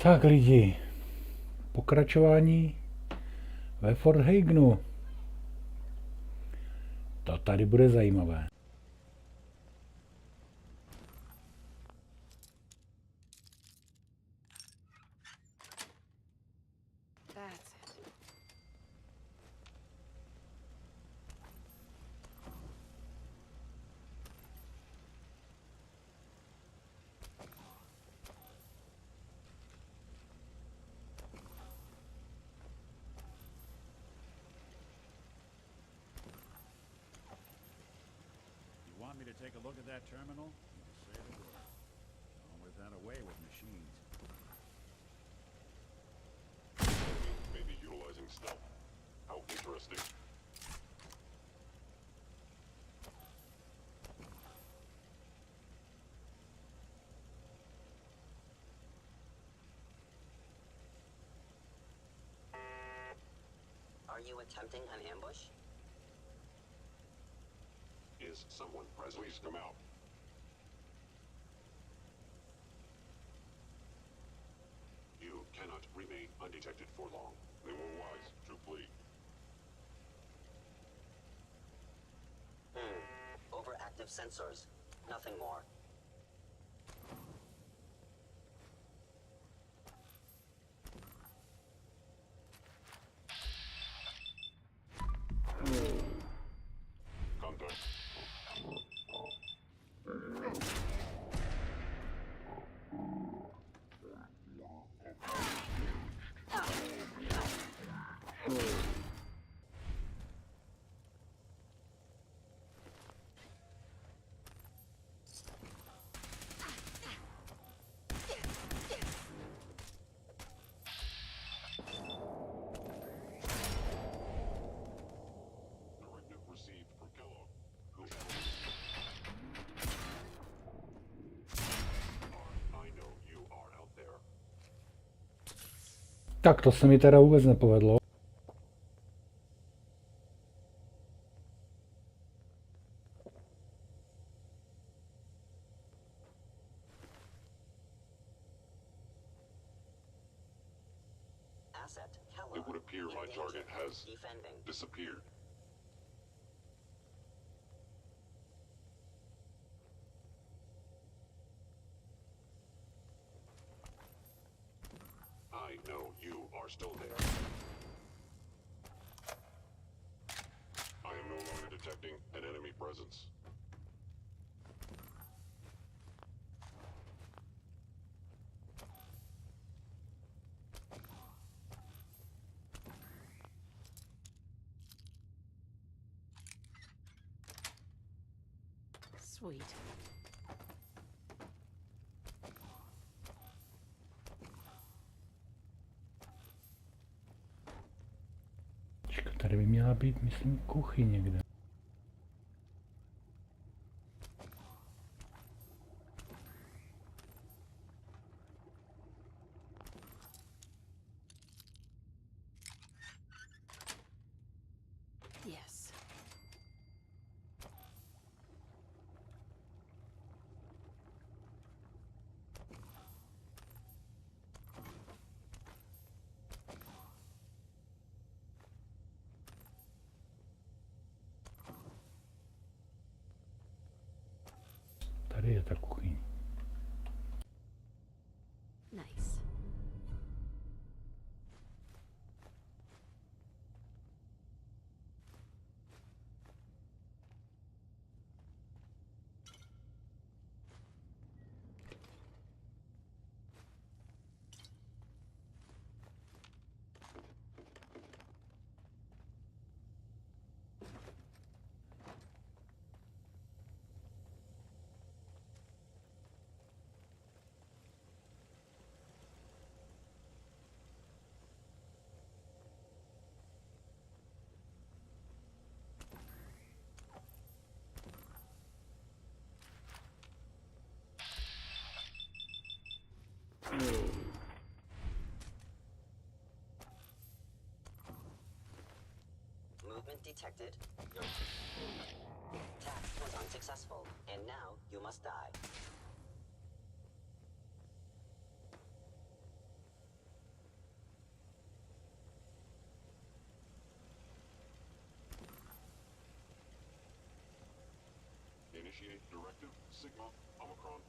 Tak lidi, pokračování ve Fort Hagenu. To tady bude zajímavé. Want me to take a look at that terminal? You say the word. On with that away with machines. Maybe utilizing stealth. How interesting. Are you attempting an ambush? Is someone present? Please come out. You cannot remain undetected for long. They were wise to flee. Overactive sensors. Nothing more. Contact. Directive received from Kellogg. Who? I know you are out there. Tak to se mi teda vůbec nepovedlo. Asset, Kellogg. It would appear my target has Defending. disappeared. I know you are still there. I am no longer detecting an enemy presence. Sweet. Tady by měla být, myslím, kuchyň někde. Yes. Tady je ta kuchyň. Nice. Movement detected. Your task was unsuccessful, and now you must die. Initiate Directive Sigma Omicron.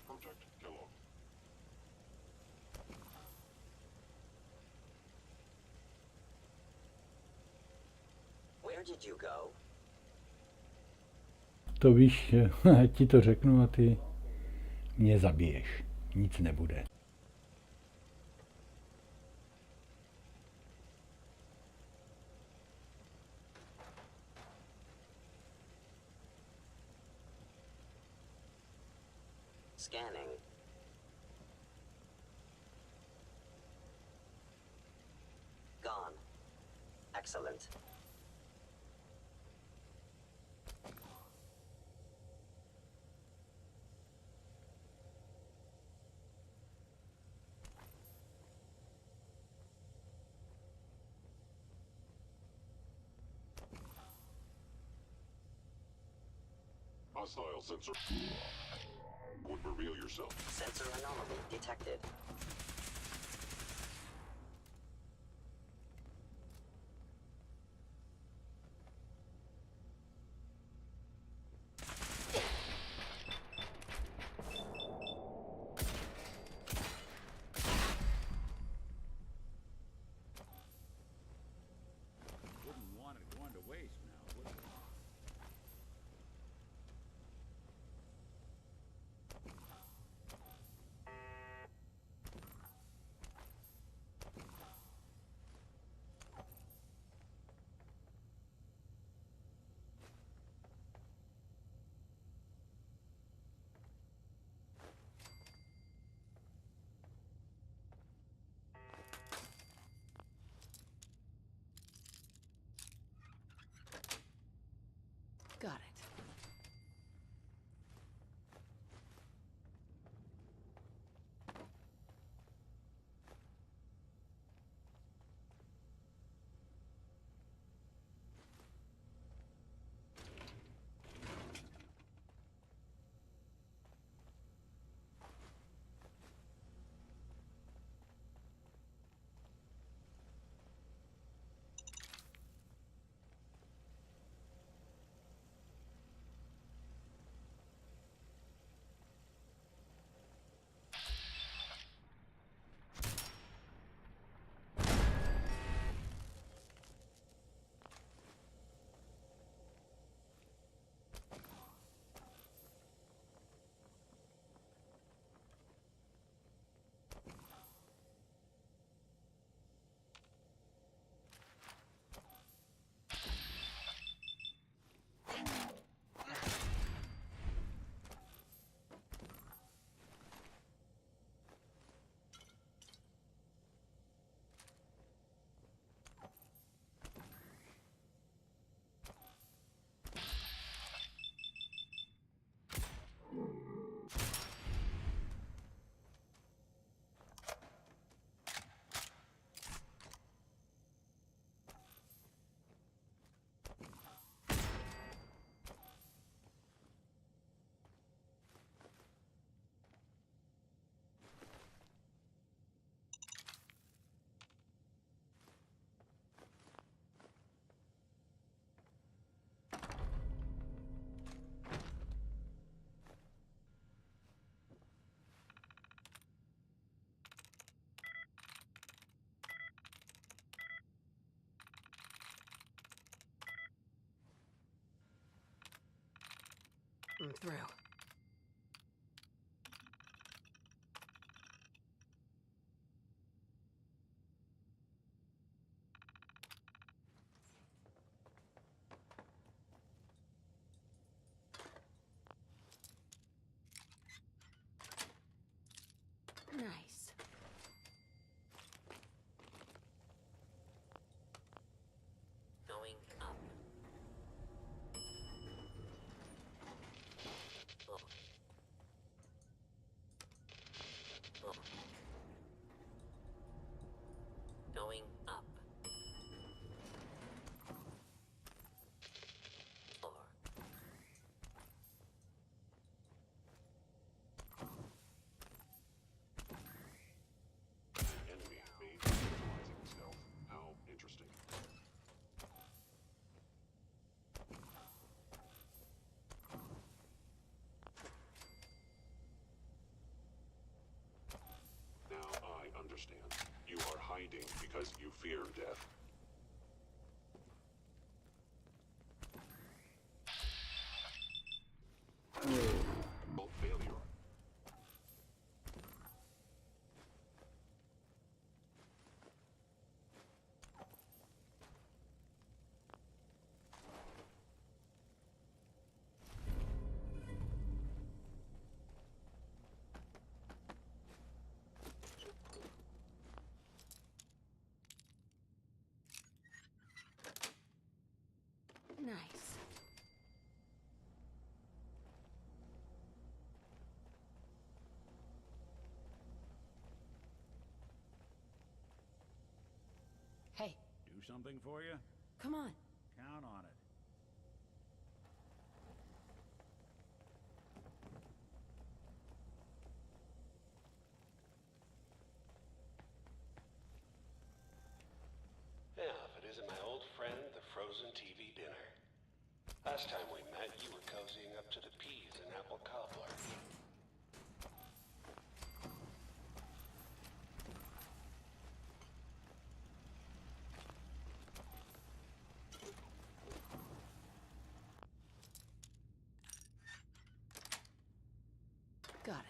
Protect Kellogg. Where did you go? To víš, ať ti to řeknu a ty mě zabiješ. Nic nebude. Scanning. Gone. Excellent. Hostile sensor would reveal yourself. Sensor anomaly detected. Wouldn't want it going to waste now, would we? Got it. I'm through. Nice. Going up. Oh. Oh. Going up. Or. Enemy made utilizing stealth. How interesting. understand. You are hiding because you fear death. Failure. Nice. Hey, Do something for you? come on. Count on it. Yeah, if it isn't my old friend, the frozen TV dinner. Last time we met, you were cozying up to the peas and apple cobbler. Got it.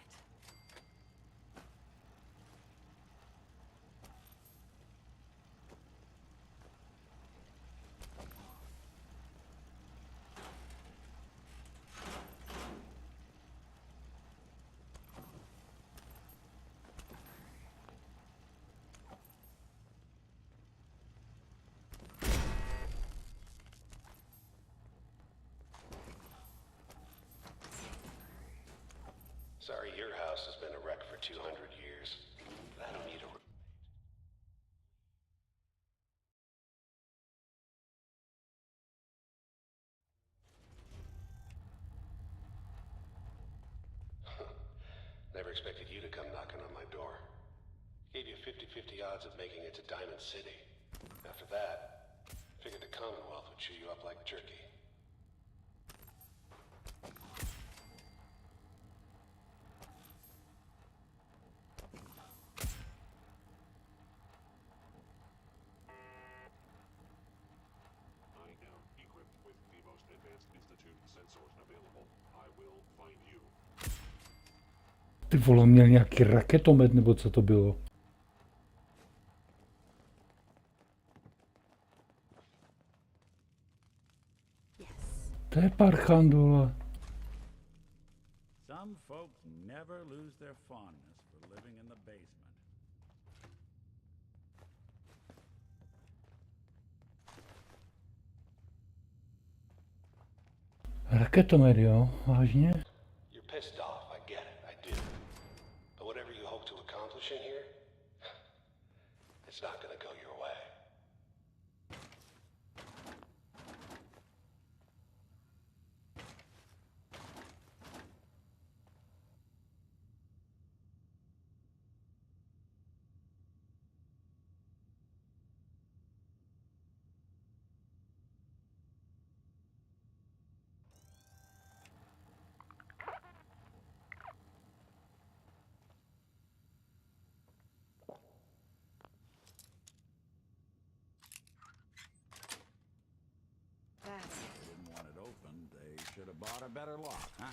Sorry your house has been a wreck for 200 years. I don't need a... Never expected you to come knocking on my door. Gave you 50-50 odds of making it to Diamond City. After that, figured the Commonwealth would chew you up like jerky. I am equipped with the most advanced Institute sensors available. I will find you. Ty vole, měl nějaký raketomet, nebo co to bylo? Yes. To je parchandula. Some folks never lose their fondness for living in the basement. Raketomet, jo? Vážně? You're pissed off, I get it, I do. But whatever you hope to accomplish in here, it's not gonna go your way. That's They didn't want it opened. They should have bought a better lock, huh?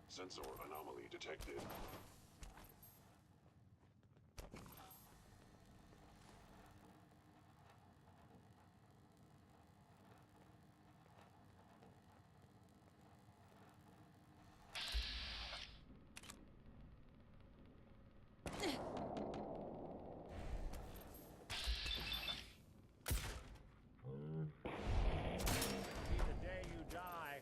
Sensor anomaly detected. Be the day you die.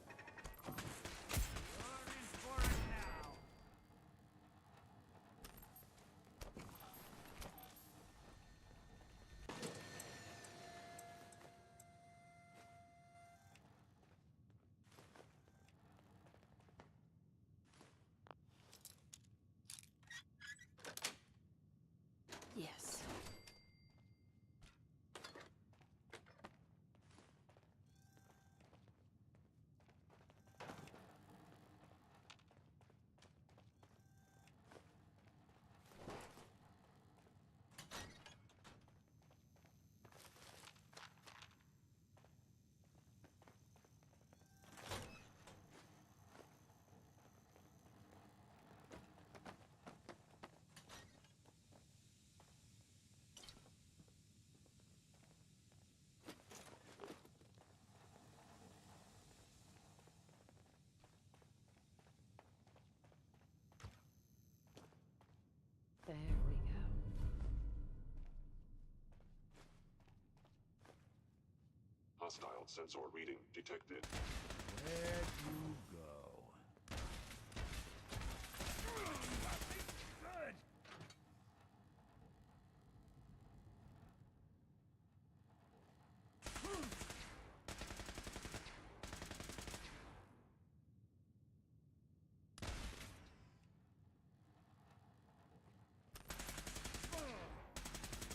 You're in for it now. sensor reading detected. Where'd you go? Good.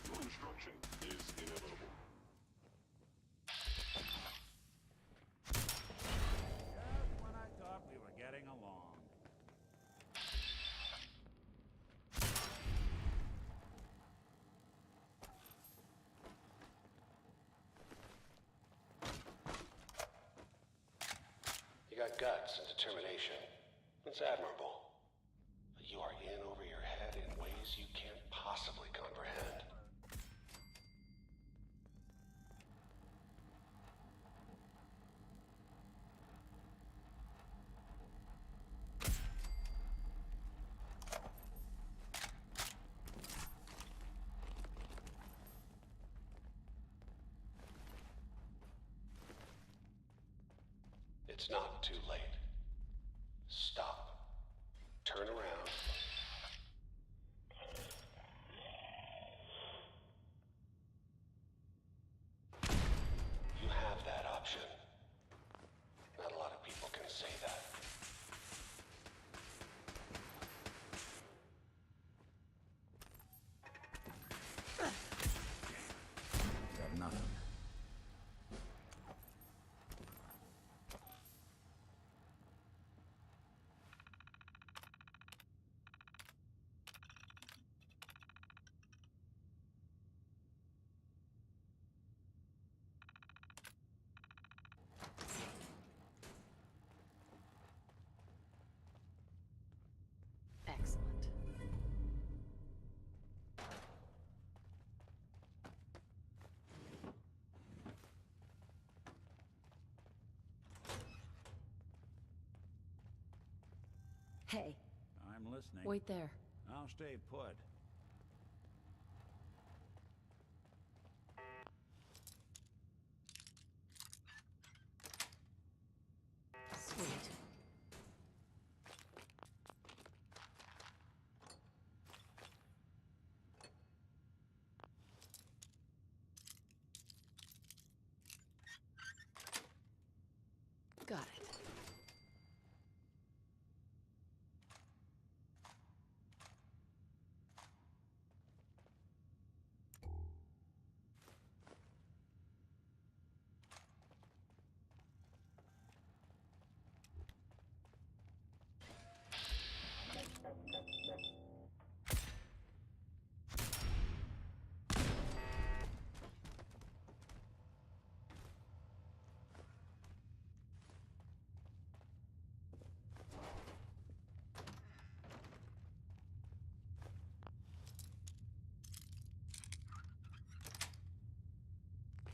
Your destruction is inevitable. Just when I thought we were getting along. You got guts and determination. It's admirable. But you are in over your head in ways you can't possibly comprehend. It's not too late. Stop. Turn around. You have that option. Not a lot of people can say that. Got nothing. Excellent. Hey, I'm listening. wait there. I'll stay put. Sweet. Got it.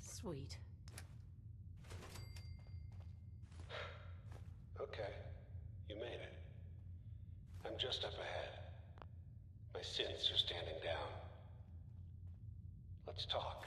Sweet. Okay. You made it. I'm just up ahead. My synths are standing down. Let's talk.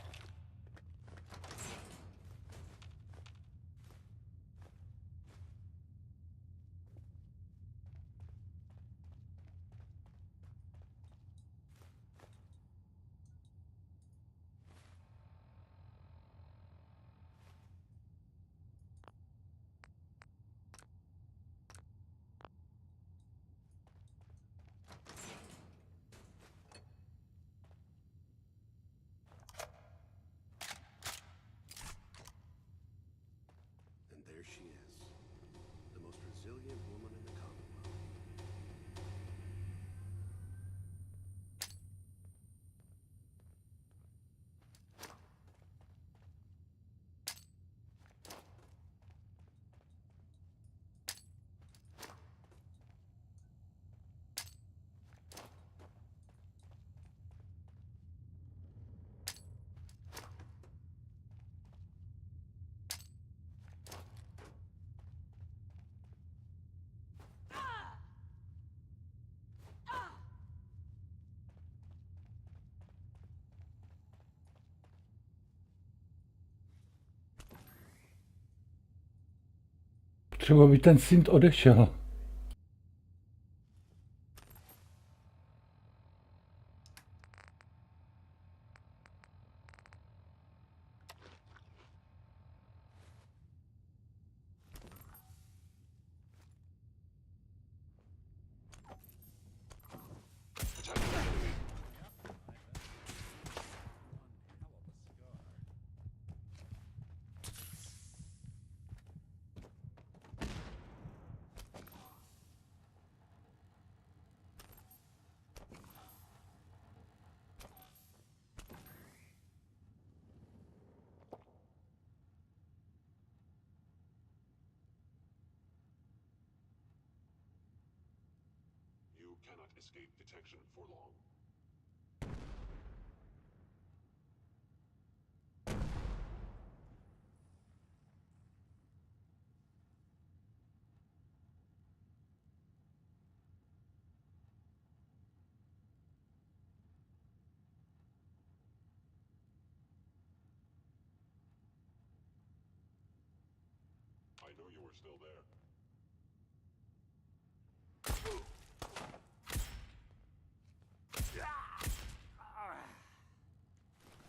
Třeba by ten synth odešel. You cannot escape detection for long. I knew you were still there.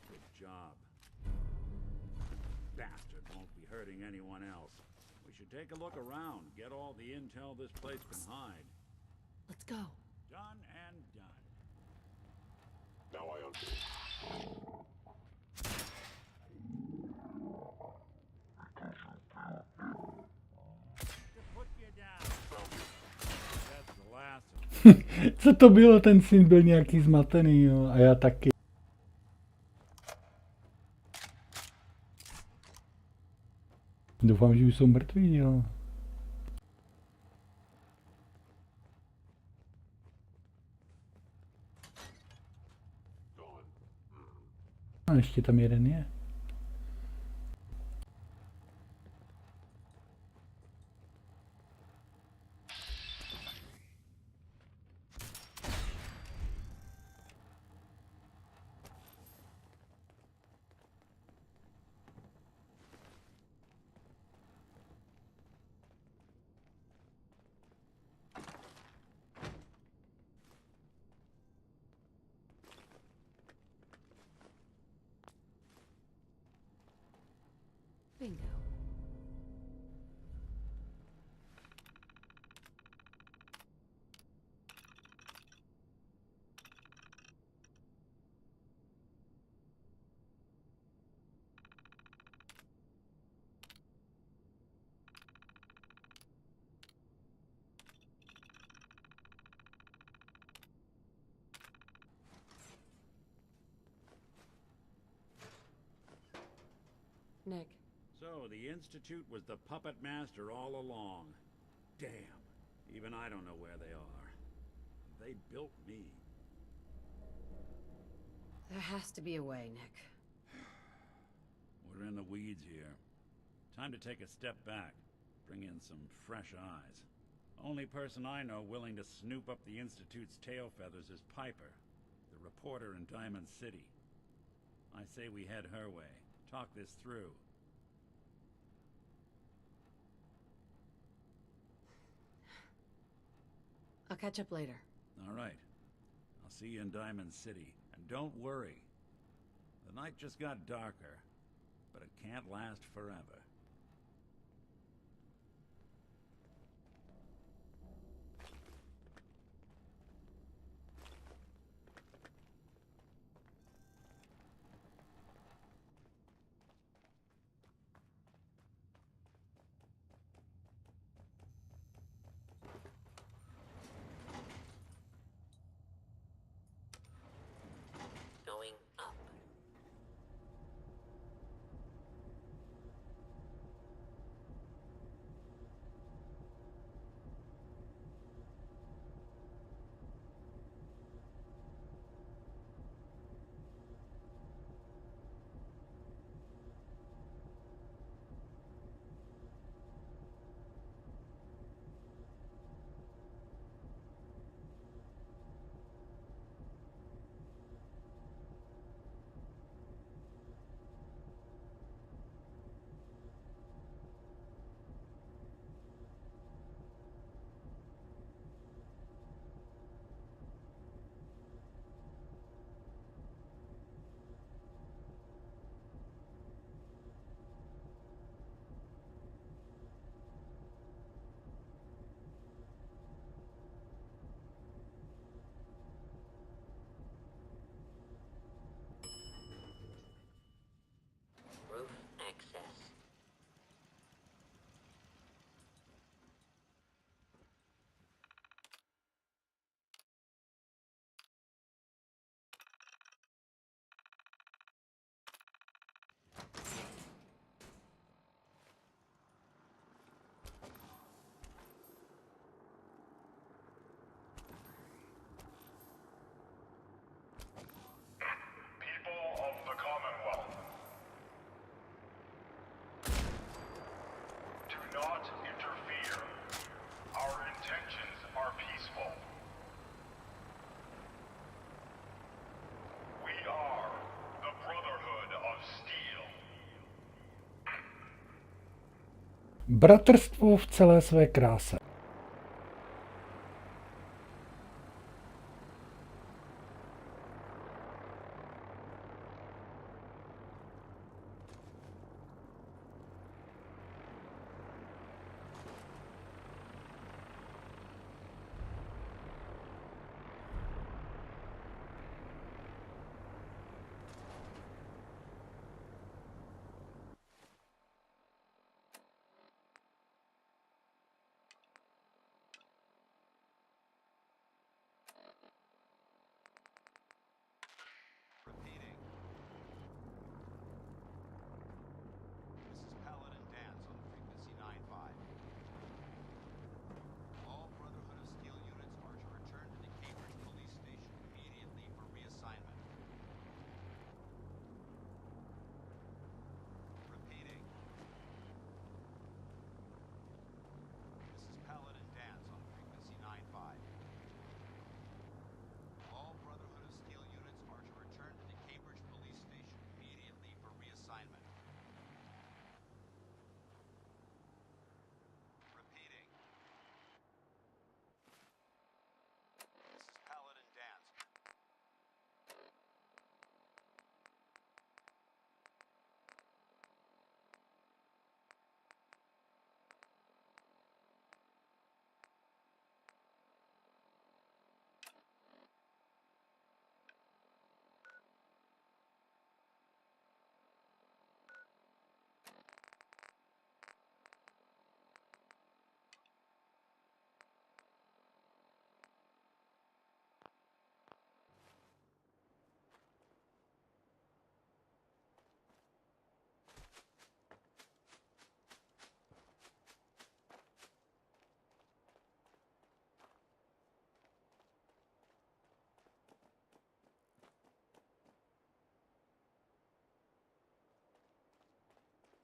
Good job. Bastard won't be hurting anyone else. We should take a look around, get all the intel this place can hide. Let's go. Done and done. Now I understand. To put you down. That's the last of Co to bylo? Ten syn byl nějaký zmatený, jo. A já taky. Doufám, že už jsou mrtví, jo. Gone. A ještě tam jeden je. Bingo. Nick, So, the Institute was the puppet master all along. Damn. Even I don't know where they are. They built me. there has to be a way, Nick. We're in the weeds here. Time to take a step back. Bring in some fresh eyes. Only person I know willing to snoop up the Institute's tail feathers is Piper, the reporter in Diamond City. I say we head her way. Talk this through. I'll catch up later. All right. I'll see you in Diamond City. And don't worry. The night just got darker, but it can't last forever. Going up. Bratrstvo v celé své kráse. Repeating. This is Paladin Dance on frequency 9-5. All Brotherhood of Steel units are to return to the Cambridge Police Station immediately for reassignment. Repeating. This is Paladin Dance on frequency 9-5. All Brotherhood of Steel units are to return to the Cambridge Police Station immediately for reassignment. Repeating. This is Paladin Dance.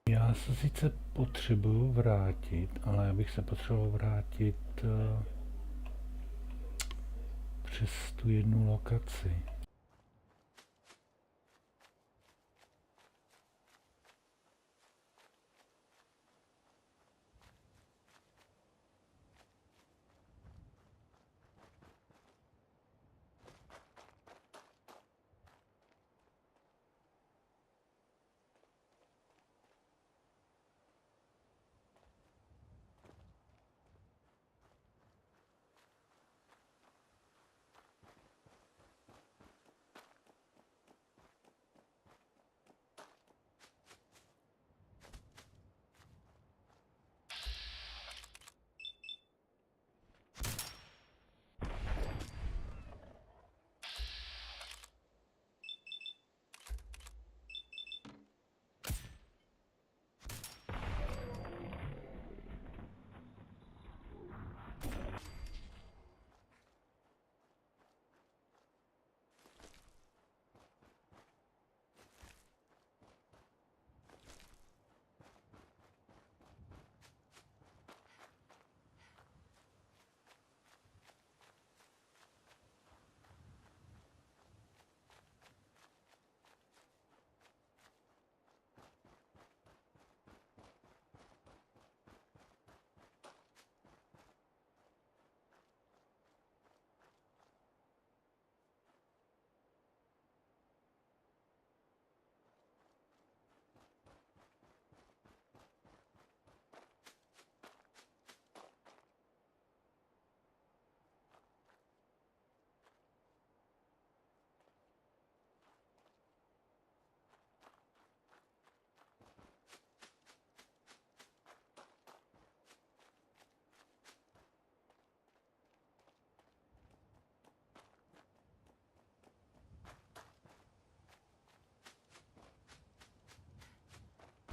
Já se sice potřebuju vrátit, ale já bych se potřeboval vrátit přes tu jednu lokaci.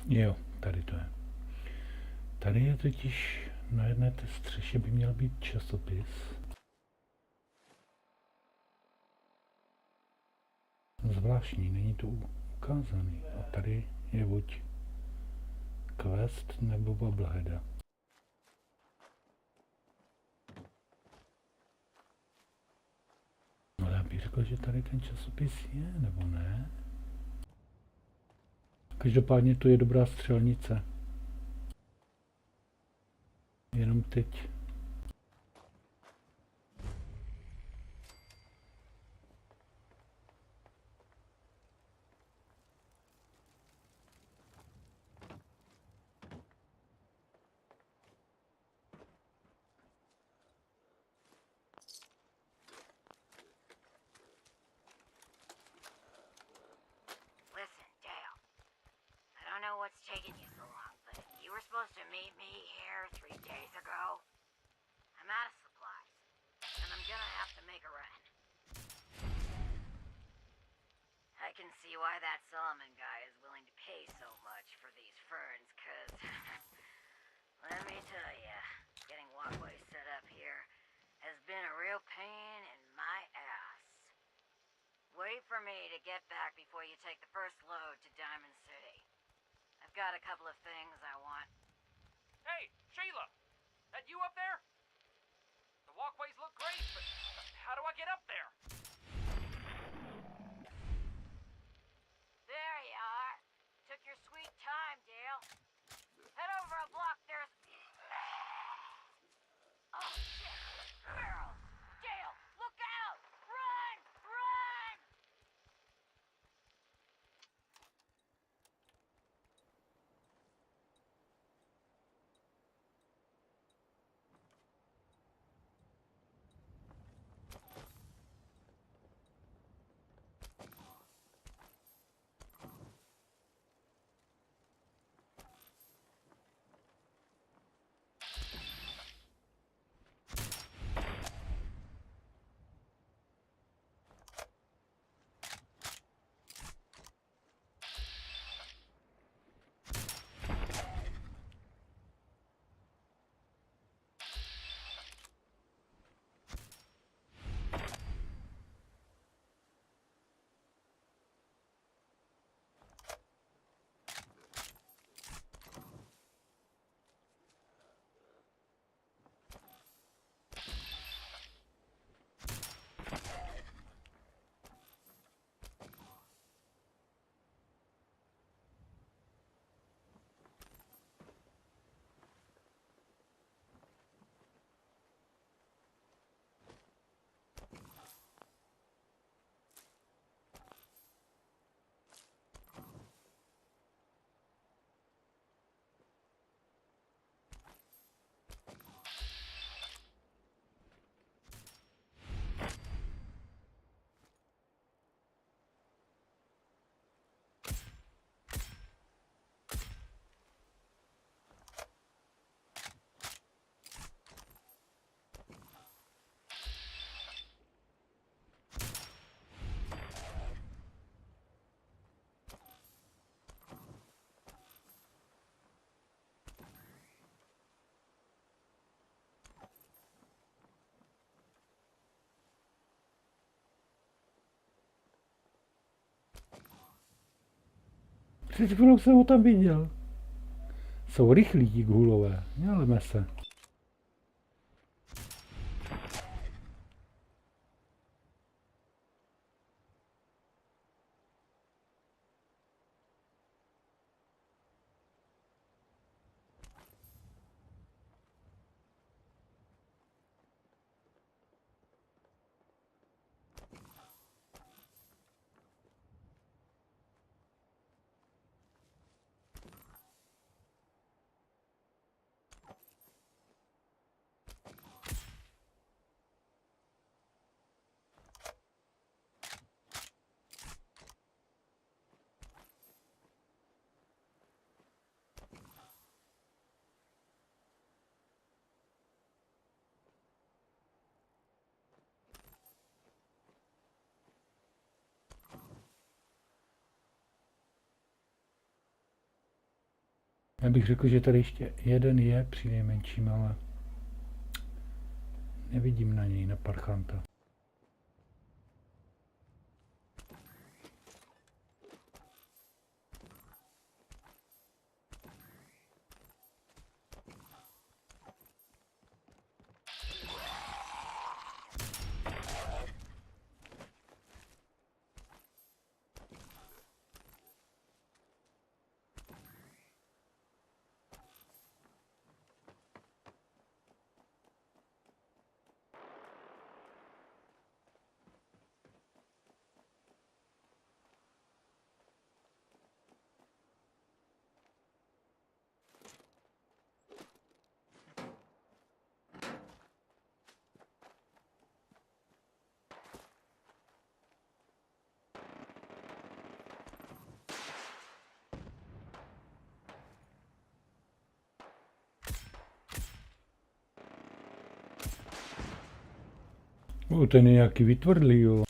Jo, tady to je. Tady je totiž na jedné té střeše by měl být časopis. Zvláštní, není to ukázaný. A tady je buď quest nebo bubbleheada. No já bych řekl, že tady ten časopis je, nebo ne? Každopádně to je dobrá střelnice. mám teď? Listen, Dale. I don't know what's taking you so long, but you were supposed to meet me here 3 days ago. I'm out of supplies, and I'm gonna have to make a run. I can see why that Solomon guy is willing to pay so much for these ferns, cause let me tell ya, getting walkways set up here has been a real pain in my ass. Wait for me to get back before you take the first load to Diamond City. I've got a couple of things I want. Hey, Sheila! That you up there? The walkways look great, but how do I get up there? There you are. Took your sweet time, Dale. Head over a block, there's... Oh, shit! Barrels! Dale, look out! Run! Run! Před chvilou jsem ho tam viděl. Jsou rychlí ti gulové, měleme se. Já bych řekl, že tady ještě jeden je přinejmenším, ale nevidím na něj, na parchanta. Ten je nějaký vytvrdlý, jo.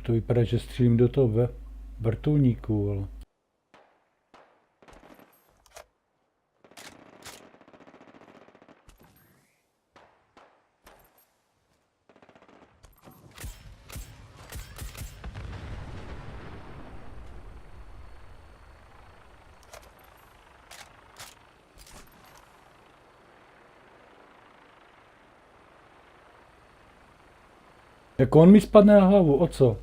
To vypadá, že střílím do toho vrtulníku, ale... Jako on mi spadne na hlavu, o co?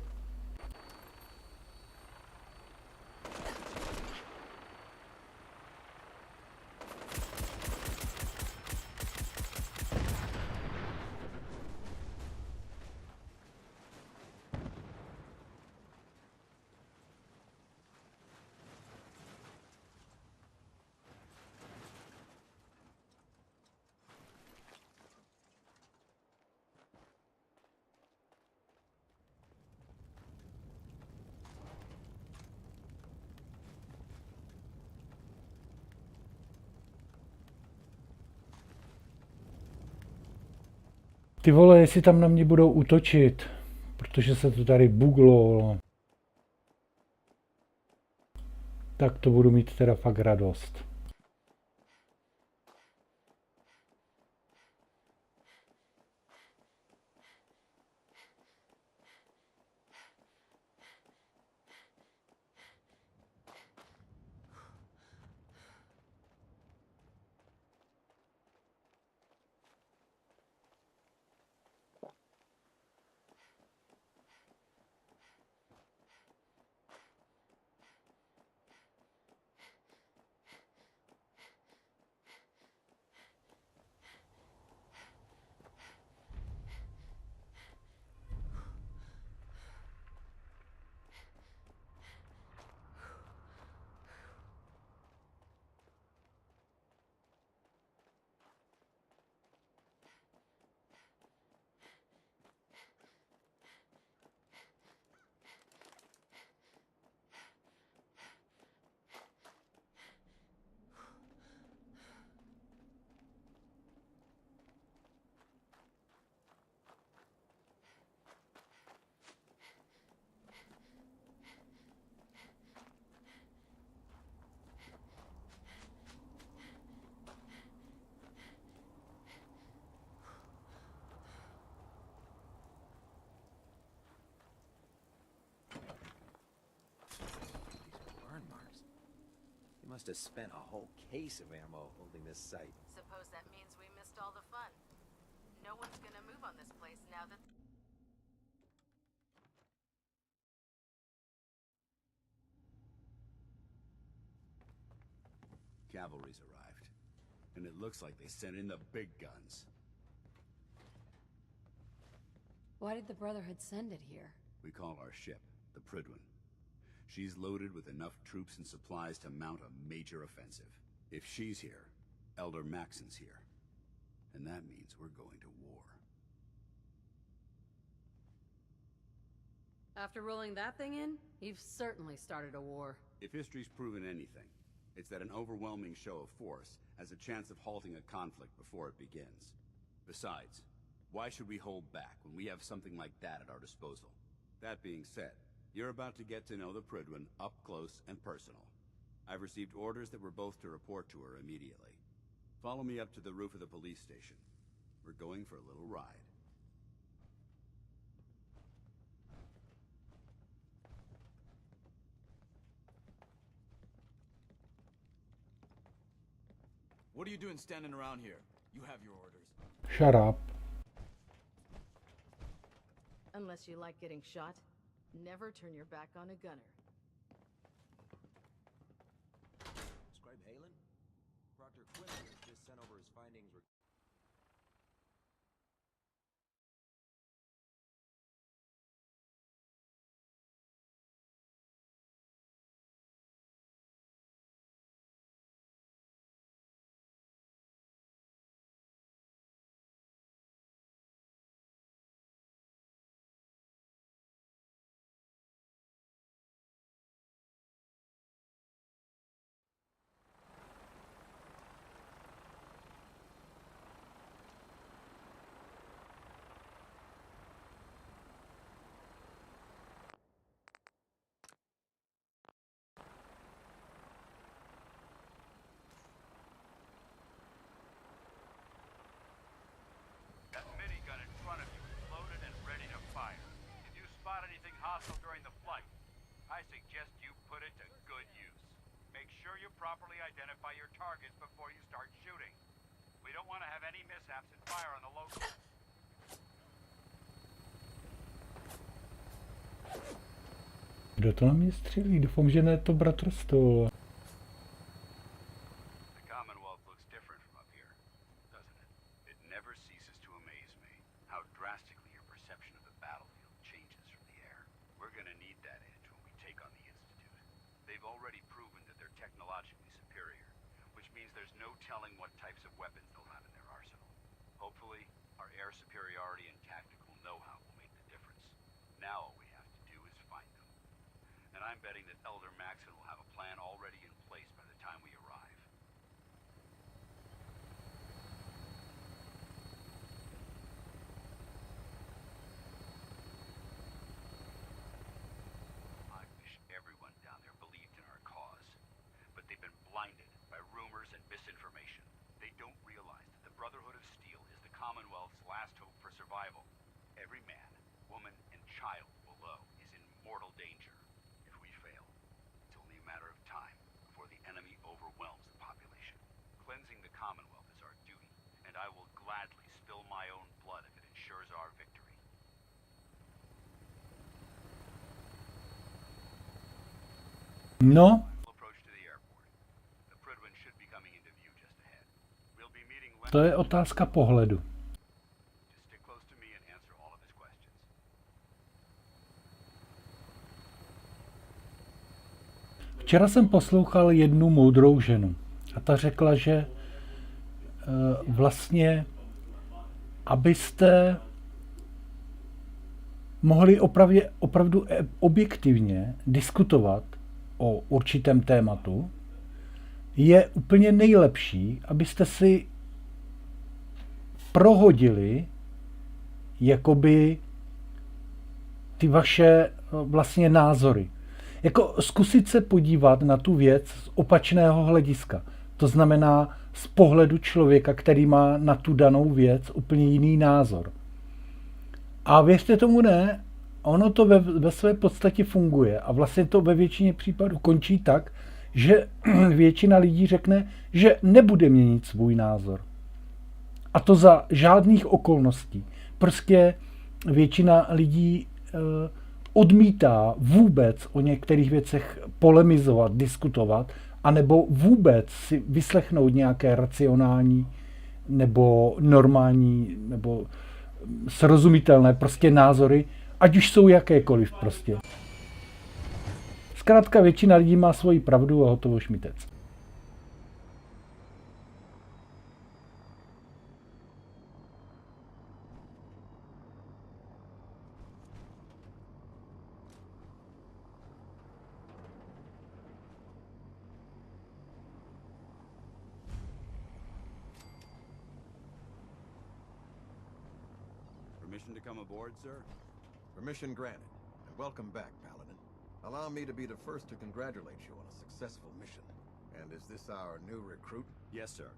Ty vole, jestli tam na mě budou útočit, protože se to tady buglo, tak to budu mít teda fakt radost. Must have spent a whole case of ammo holding this site. Suppose that means we missed all the fun. No one's gonna move on this place now that... Cavalry's arrived, and it looks like they sent in the big guns. Why did the Brotherhood send it here? We call our ship the Prydwen. She's loaded with enough troops and supplies to mount a major offensive. If she's here, Elder Maxon's here. And that means we're going to war. After rolling that thing in, you've certainly started a war. If history's proven anything, it's that an overwhelming show of force has a chance of halting a conflict before it begins. Besides, why should we hold back when we have something like that at our disposal? That being said, you're about to get to know the Prydwen up close and personal. I've received orders that we're both to report to her immediately. Follow me up to the roof of the police station. We're going for a little ride. What are you doing standing around here? You have your orders. Shut up. Unless you like getting shot, never turn your back on a gunner. Scribe Halen? Proctor Quinn has just sent over his findings. I suggest you put it to good use. Make sure you properly identify your targets before you start shooting. We don't want to have any mishaps and fire on the local. Kdo to na mě střílí? Doufám, že ne to bratrstvo. The Commonwealth looks different from up here, doesn't it? It never ceases to amaze me how drastically your perception of the battlefield changes from the air. We're gonna need that edge when we take on the Institute. They've already proven that they're technologically superior, which means there's no telling what types of weapons they'll have in their arsenal. Hopefully, our air superiority and tactical know-how will make the difference. Now all we have to do is find them. And I'm betting that Elder Maxon will have a plan already in place by the time we arrive. I wish everyone down there believed in our cause, but they've been blinded by rumors and misinformation. They don't realize that the Brotherhood of Steel is the Commonwealth's last hope for survival. Every man, woman, and child below is in mortal danger. If we fail, it's only a matter of time before the enemy overwhelms the population. Cleansing the Commonwealth is our duty, and I will gladly spill my own blood if it ensures our victory. No, Approach to the airport. The Prydwen should be coming into view just ahead. We'll be meeting to je otázka pohledu. Just stick close to me and answer all of his questions. Včera jsem poslouchal jednu moudrou ženu a ta řekla, že vlastně, abyste mohli opravdu objektivně diskutovat o určitém tématu, je úplně nejlepší, abyste si prohodili jakoby ty vaše vlastně názory. Jako zkusit se podívat na tu věc z opačného hlediska. To znamená z pohledu člověka, který má na tu danou věc úplně jiný názor. A věřte tomu ne, ono to ve své podstatě funguje a vlastně to ve většině případů končí tak, že většina lidí řekne, že nebude měnit svůj názor. A to za žádných okolností. Prostě většina lidí odmítá vůbec o některých věcech polemizovat, diskutovat, anebo vůbec si vyslechnout nějaké racionální nebo normální nebo srozumitelné prostě názory, ať už jsou jakékoliv prostě. Zkrátka většina lidí má svoji pravdu a hotovo šmitec. Permission to come aboard, sir? Permission granted, and welcome back, Paladin. Allow me to be the first to congratulate you on a successful mission. And is this our new recruit? Yes, sir.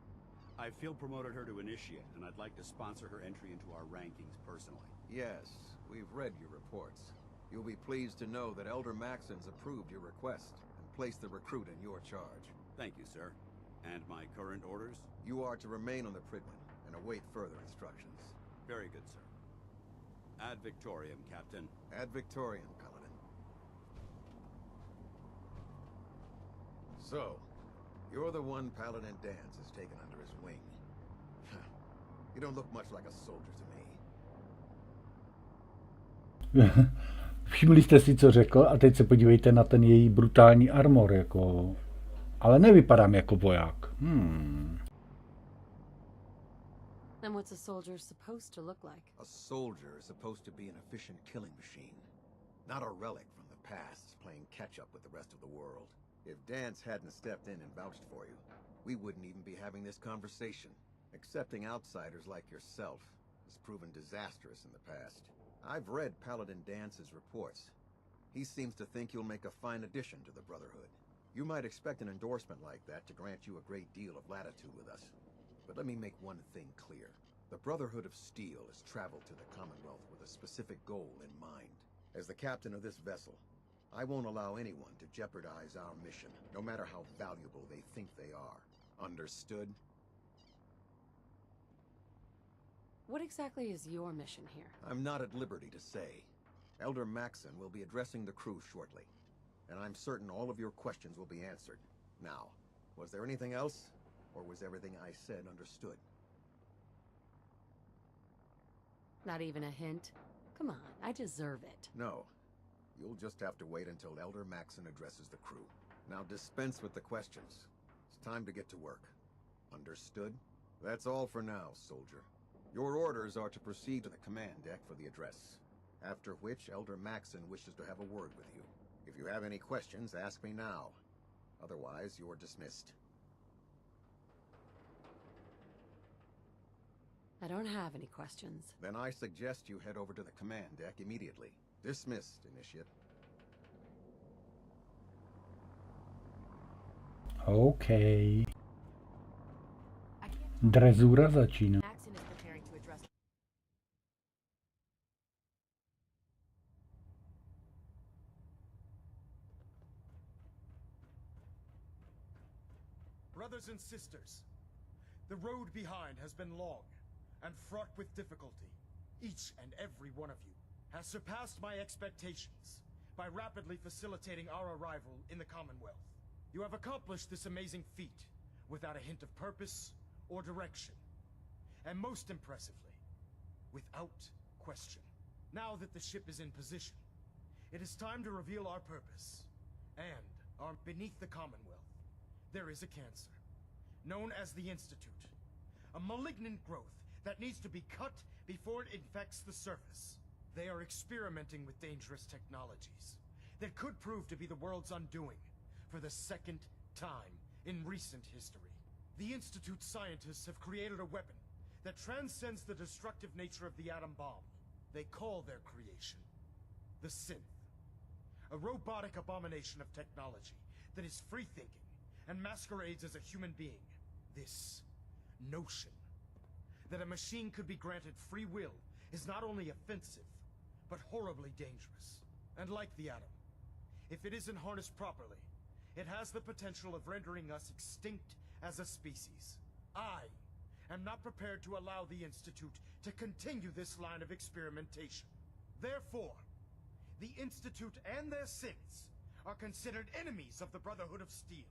I field promoted her to initiate, and I'd like to sponsor her entry into our rankings personally. Yes, we've read your reports. You'll be pleased to know that Elder Maxon's approved your request and placed the recruit in your charge. Thank you, sir. And my current orders? You are to remain on the Prydwen and await further instructions. Very good, sir. Ad Victoriam, Captain. Ad Victoriam, Paladin. So, you're the one Paladin Dance has taken under his wing. You don't look much like a soldier to me. Všimli jste si, co řekl? A teď se podívejte na ten její brutální armor, jako... Ale nevypadám jako voják. Then what's a soldier supposed to look like? A soldier is supposed to be an efficient killing machine. Not a relic from the past playing catch-up with the rest of the world. If Dance hadn't stepped in and vouched for you, we wouldn't even be having this conversation. Accepting outsiders like yourself has proven disastrous in the past. I've read Paladin Dance's reports. He seems to think you'll make a fine addition to the Brotherhood. You might expect an endorsement like that to grant you a great deal of latitude with us. But let me make one thing clear. The Brotherhood of Steel has traveled to the Commonwealth with a specific goal in mind. As the captain of this vessel, I won't allow anyone to jeopardize our mission, no matter how valuable they think they are. Understood? What exactly is your mission here? I'm not at liberty to say. Elder Maxon will be addressing the crew shortly, and I'm certain all of your questions will be answered. Now, was there anything else, or was everything I said understood? Not even a hint? Come on, I deserve it. No. You'll just have to wait until Elder Maxon addresses the crew. Now dispense with the questions. It's time to get to work. Understood? That's all for now, soldier. Your orders are to proceed to the command deck for the address, after which Elder Maxon wishes to have a word with you. If you have any questions, ask me now. Otherwise, you're dismissed. I don't have any questions. Then I suggest you head over to the command deck immediately. Dismissed, Initiate. OK. Drezura začíná. Maxon is preparing to address. Brothers and sisters, the road behind has been long and fraught with difficulty. Each and every one of you has surpassed my expectations by rapidly facilitating our arrival in the Commonwealth. You have accomplished this amazing feat without a hint of purpose or direction, and most impressively, without question. Now that the ship is in position, it is time to reveal our purpose. And beneath the Commonwealth, there is a cancer, known as the Institute, a malignant growth that needs to be cut before it infects the surface. They are experimenting with dangerous technologies that could prove to be the world's undoing for the second time in recent history. The Institute scientists have created a weapon that transcends the destructive nature of the atom bomb. They call their creation the Synth, a robotic abomination of technology that is free-thinking and masquerades as a human being. This notion that a machine could be granted free will is not only offensive, but horribly dangerous. And like the atom, if it isn't harnessed properly, it has the potential of rendering us extinct as a species. I am not prepared to allow the Institute to continue this line of experimentation. Therefore, the Institute and their synths are considered enemies of the Brotherhood of Steel,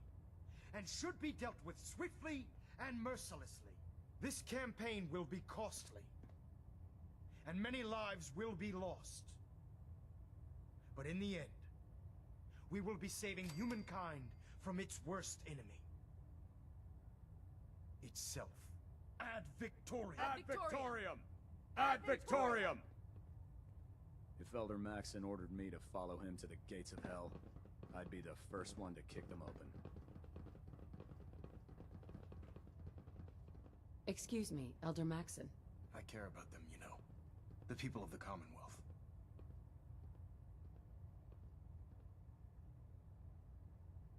and should be dealt with swiftly and mercilessly. This campaign will be costly, and many lives will be lost. But in the end, we will be saving humankind from its worst enemy. Itself. Ad Victoriam! Ad Victoriam! Ad Victoriam! If Elder Maxon ordered me to follow him to the gates of hell, I'd be the first one to kick them open. Excuse me, Elder Maxon. I care about them, you know. The people of the Commonwealth.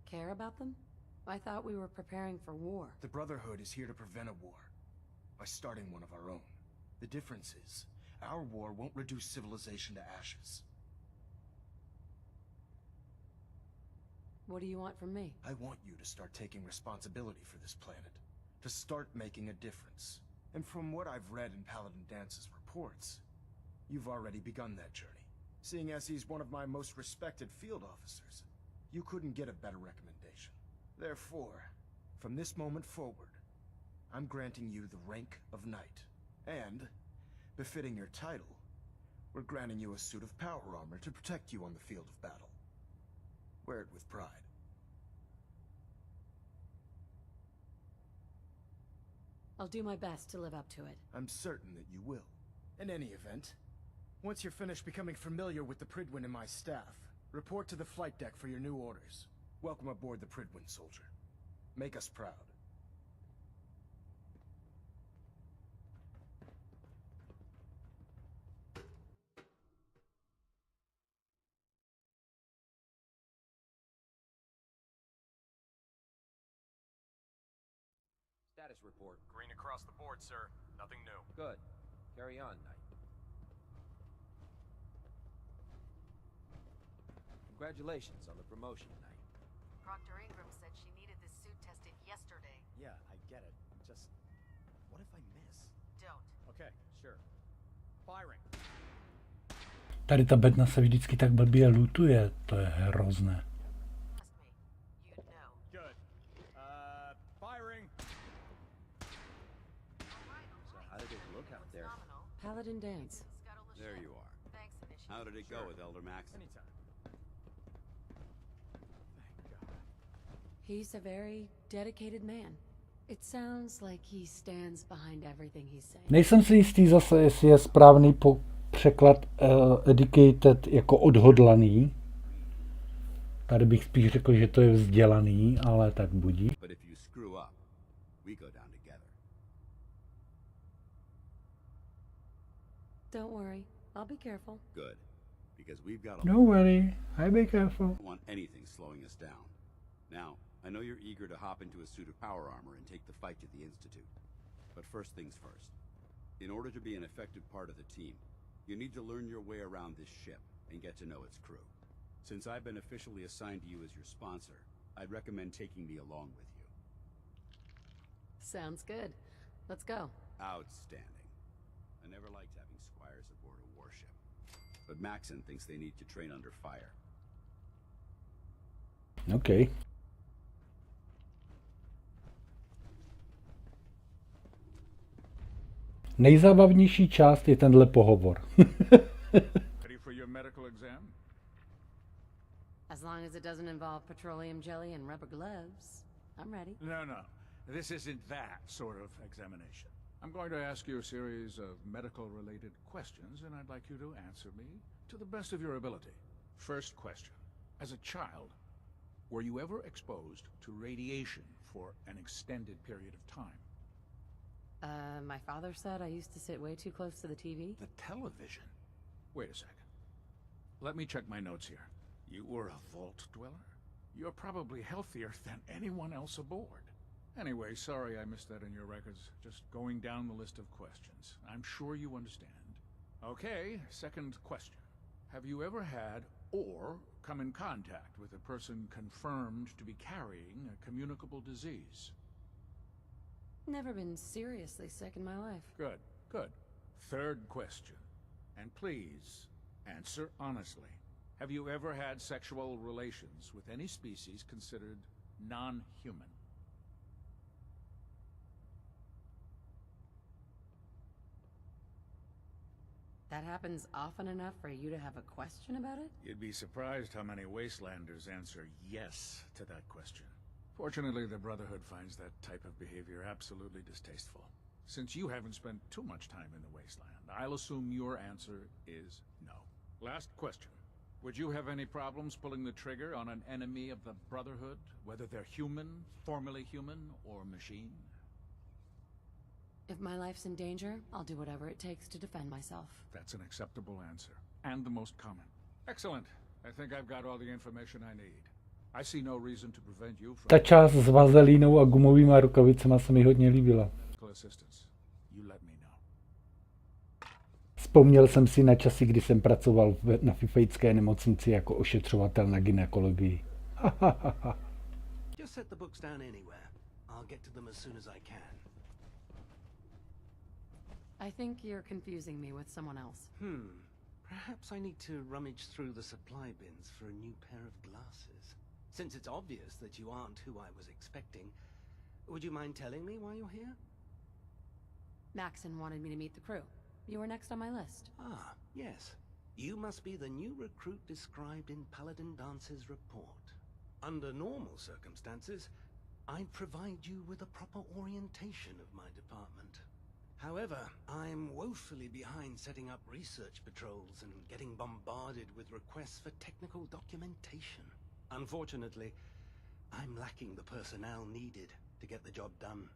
Care about them? I thought we were preparing for war. The Brotherhood is here to prevent a war, by starting one of our own. The difference is, our war won't reduce civilization to ashes. What do you want from me? I want you to start taking responsibility for this planet. To start making a difference. And from what I've read in Paladin Dance's reports, you've already begun that journey. Seeing as he's one of my most respected field officers, you couldn't get a better recommendation. Therefore, from this moment forward, I'm granting you the rank of Knight. And, befitting your title, we're granting you a suit of power armor to protect you on the field of battle. Wear it with pride. I'll do my best to live up to it. I'm certain that you will. In any event, once you're finished becoming familiar with the Pridwin and my staff, report to the flight deck for your new orders. Welcome aboard the Pridwin, soldier. Make us proud. Status report. Green across the board, sir. Nothing new. Good. Carry on, Knight. Congratulations on the promotion tonight. Proctor Ingram said she needed this suit tested yesterday. Yeah, I get it. Just... what if I miss? Don't. Okay, sure. Firing. Tady ta bedna se vždycky tak blbě lootuje, to je hrozné. You'd know. Good. Firing. So how did it look out there? Paladin dance. There you are. Thanks, Initiative. How did it go with Elder Maxon? Anytime. Thank God. He's a very dedicated man. It sounds like he stands behind everything he's saying. Nejsem si jistý zase, jestli je správný překlad educated jako odhodlaný. Tady bych spíš řekl, že to je vzdělaný, ale tak budí. But if you screw up, we go down together. Don't worry, I'll be careful. Good. Because we've got a Don't worry, I'll be careful. don't want anything slowing us down. Now, I know you're eager to hop into a suit of power armor and take the fight to the Institute. But first things first. In order to be an effective part of the team, you need to learn your way around this ship and get to know its crew. Since I've been officially assigned to you as your sponsor, I'd recommend taking me along with you. Sounds good. Let's go. Outstanding. I never liked having squires aboard a warship. But Maxon thinks they need to train under fire. OK. Nejzábavnější část je tenhle pohovor. Ready for your medical exam? As long as it doesn't involve petroleum jelly and rubber gloves, I'm ready. No. This isn't that sort of examination. I'm going to ask you a series of medical-related questions, and I'd like you to answer me to the best of your ability. First question. As a child, were you ever exposed to radiation for an extended period of time? My father said I used to sit way too close to the TV. The television? Wait a second. Let me check my notes here. You were a vault dweller? You're probably healthier than anyone else aboard. Anyway, sorry I missed that in your records. Just going down the list of questions. I'm sure you understand. Okay, second question. Have you ever had or come in contact with a person confirmed to be carrying a communicable disease? Never been seriously sick in my life. Good. Third question. And please, answer honestly. Have you ever had sexual relations with any species considered non-human? That happens often enough for you to have a question about it? You'd be surprised how many wastelanders answer yes to that question. Fortunately, the Brotherhood finds that type of behavior absolutely distasteful. Since you haven't spent too much time in the wasteland, I'll assume your answer is no. Last question. Would you have any problems pulling the trigger on an enemy of the Brotherhood, whether they're human, formerly human, or machine? If my life's in danger, I'll do whatever it takes to defend myself. That's an acceptable answer, and the most common. Excellent. I think I've got all the information I need. I see no reason to prevent you from... Ta část s vazelínou a gumovýma rukavicema se mi hodně líbila. assistance. You let me know. Vzpomněl jsem si na časy, kdy jsem pracoval na fifejské nemocnici jako ošetřovatel na gynekologii. Just set the books down anywhere. I'll get to them as soon as I can. I think you're confusing me with someone else. Perhaps I need to rummage through the supply bins for a new pair of glasses. Since it's obvious that you aren't who I was expecting, would you mind telling me why you're here? Maxon wanted me to meet the crew. You were next on my list. Ah, yes. You must be the new recruit described in Paladin Dance's report. Under normal circumstances, I'd provide you with a proper orientation of my department. However, I'm woefully behind setting up research patrols and getting bombarded with requests for technical documentation. Unfortunately, I'm lacking the personnel needed to get the job done.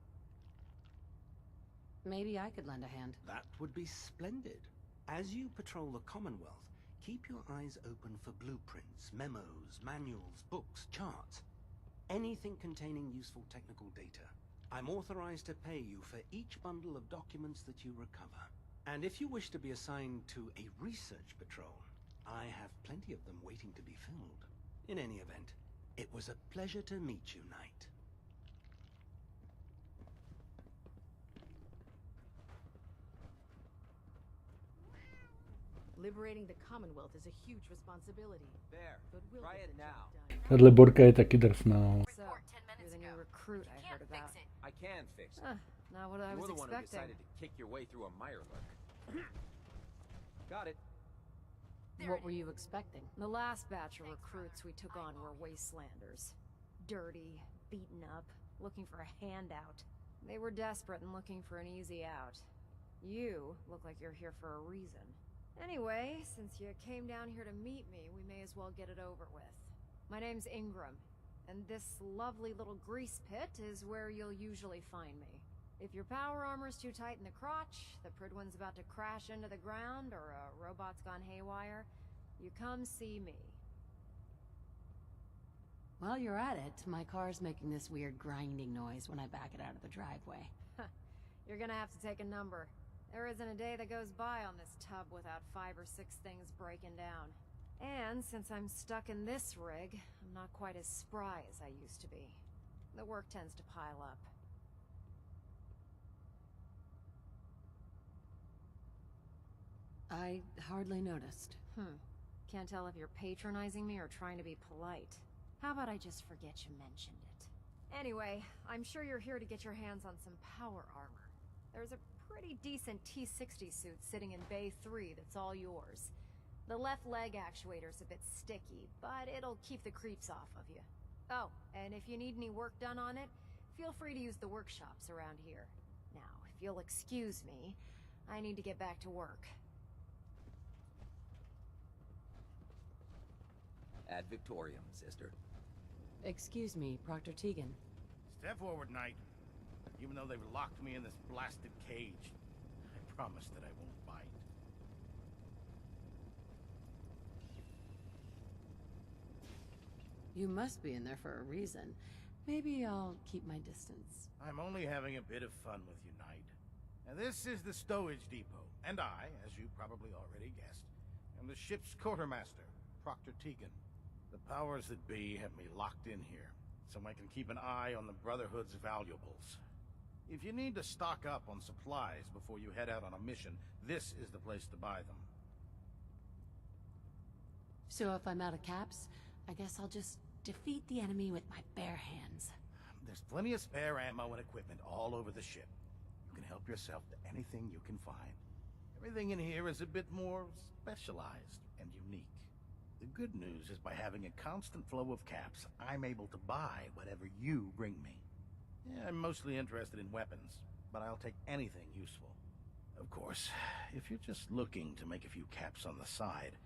Maybe I could lend a hand. That would be splendid. As you patrol the Commonwealth, keep your eyes open for blueprints, memos, manuals, books, charts. Anything containing useful technical data. I'm authorized to pay you for each bundle of documents that you recover. And if you wish to be assigned to a research patrol, I have plenty of them waiting to be filled. In any event, it was a pleasure to meet you, Knight. Liberating the Commonwealth is a huge responsibility. There, But we'll try get it the job now. done. Tahle borka je taky drsná. So, you're the new recruit I heard about. I can fix it. Not what I You're was the one who expecting. decided to kick your way through a mirelurk. Got it. What were you expecting? The last batch of recruits we took on were wastelanders. Dirty, beaten up, looking for a handout. They were desperate and looking for an easy out. You look like you're here for a reason. Anyway, since you came down here to meet me, we may as well get it over with. My name's Ingram, and this lovely little grease pit is where you'll usually find me. If your power armor's too tight in the crotch, the Pridwin's about to crash into the ground, or a robot's gone haywire, you come see me. While you're at it, my car's making this weird grinding noise when I back it out of the driveway. You're gonna have to take a number. There isn't a day that goes by on this tub without 5 or 6 things breaking down. And since I'm stuck in this rig, I'm not quite as spry as I used to be. The work tends to pile up. I hardly noticed. Can't tell if you're patronizing me or trying to be polite. How about I just forget you mentioned it? Anyway, I'm sure you're here to get your hands on some power armor. There's a pretty decent T-60 suit sitting in Bay 3 that's all yours. The left leg actuator's a bit sticky, but it'll keep the creeps off of you. Oh, and if you need any work done on it, feel free to use the workshops around here. Now, if you'll excuse me, I need to get back to work. Ad Victoriam, sister. Excuse me, Proctor Tegan. Step forward, Knight. Even though they've locked me in this blasted cage, I promise that I won't bite. You must be in there for a reason. Maybe I'll keep my distance. I'm only having a bit of fun with you, Knight. Now this is the stowage depot, and I, as you probably already guessed, am the ship's quartermaster, Proctor Tegan. The powers that be have me locked in here, so I can keep an eye on the Brotherhood's valuables. If you need to stock up on supplies before you head out on a mission, this is the place to buy them. So if I'm out of caps, I guess I'll just defeat the enemy with my bare hands. There's plenty of spare ammo and equipment all over the ship. You can help yourself to anything you can find. Everything in here is a bit more specialized and unique. The good news is by having a constant flow of caps, I'm able to buy whatever you bring me. Yeah, I'm mostly interested in weapons, but I'll take anything useful. Of course, if you're just looking to make a few caps on the side,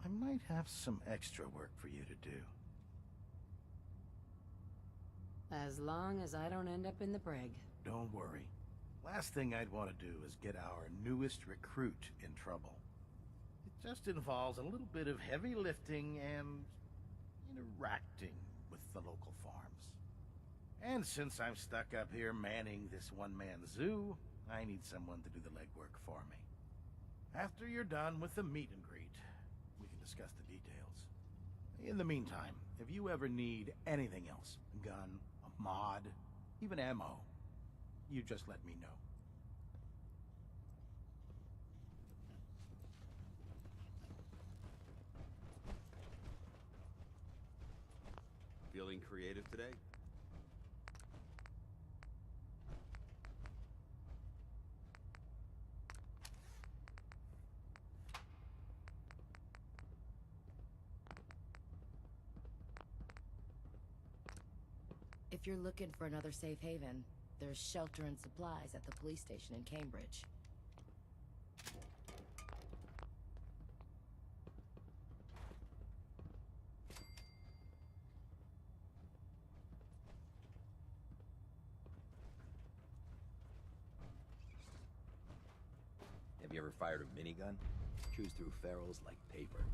I might have some extra work for you to do. As long as I don't end up in the brig. Don't worry. Last thing I'd want to do is get our newest recruit in trouble. It just involves a little bit of heavy lifting and interacting with the local farms. And since I'm stuck up here manning this one-man zoo, I need someone to do the legwork for me. After you're done with the meet and greet, we can discuss the details. In the meantime, if you ever need anything else, a gun, a mod, even ammo, you just let me know. Feeling creative today? If you're looking for another safe haven, there's shelter and supplies at the police station in Cambridge. Have you ever fired a minigun? Chews through ferrules like paper.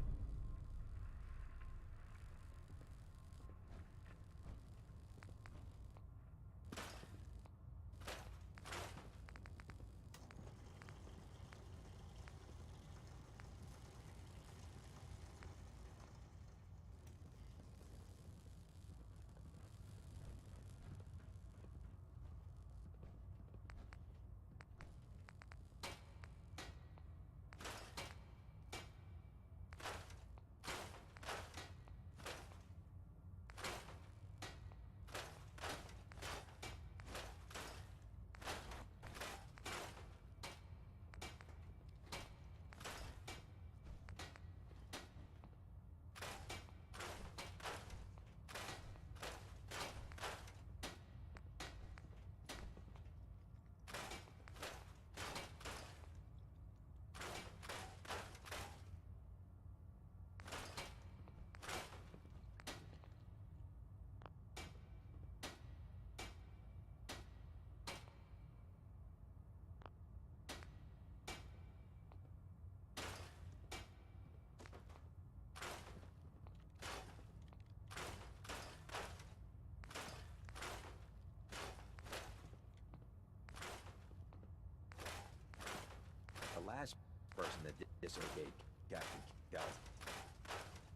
last person that disobeyed Captain Cal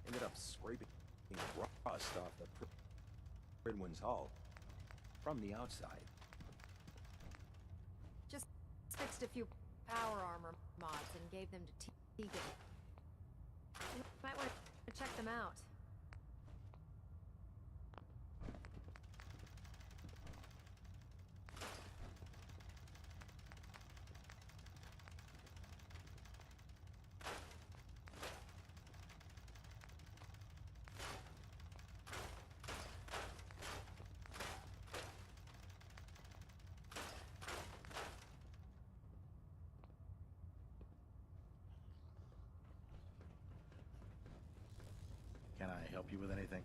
ended up scraping rust off the Pridwin's hull from the outside. Just fixed a few power armor mods and gave them to Hagen. You might want to check them out. Can I help you with anything?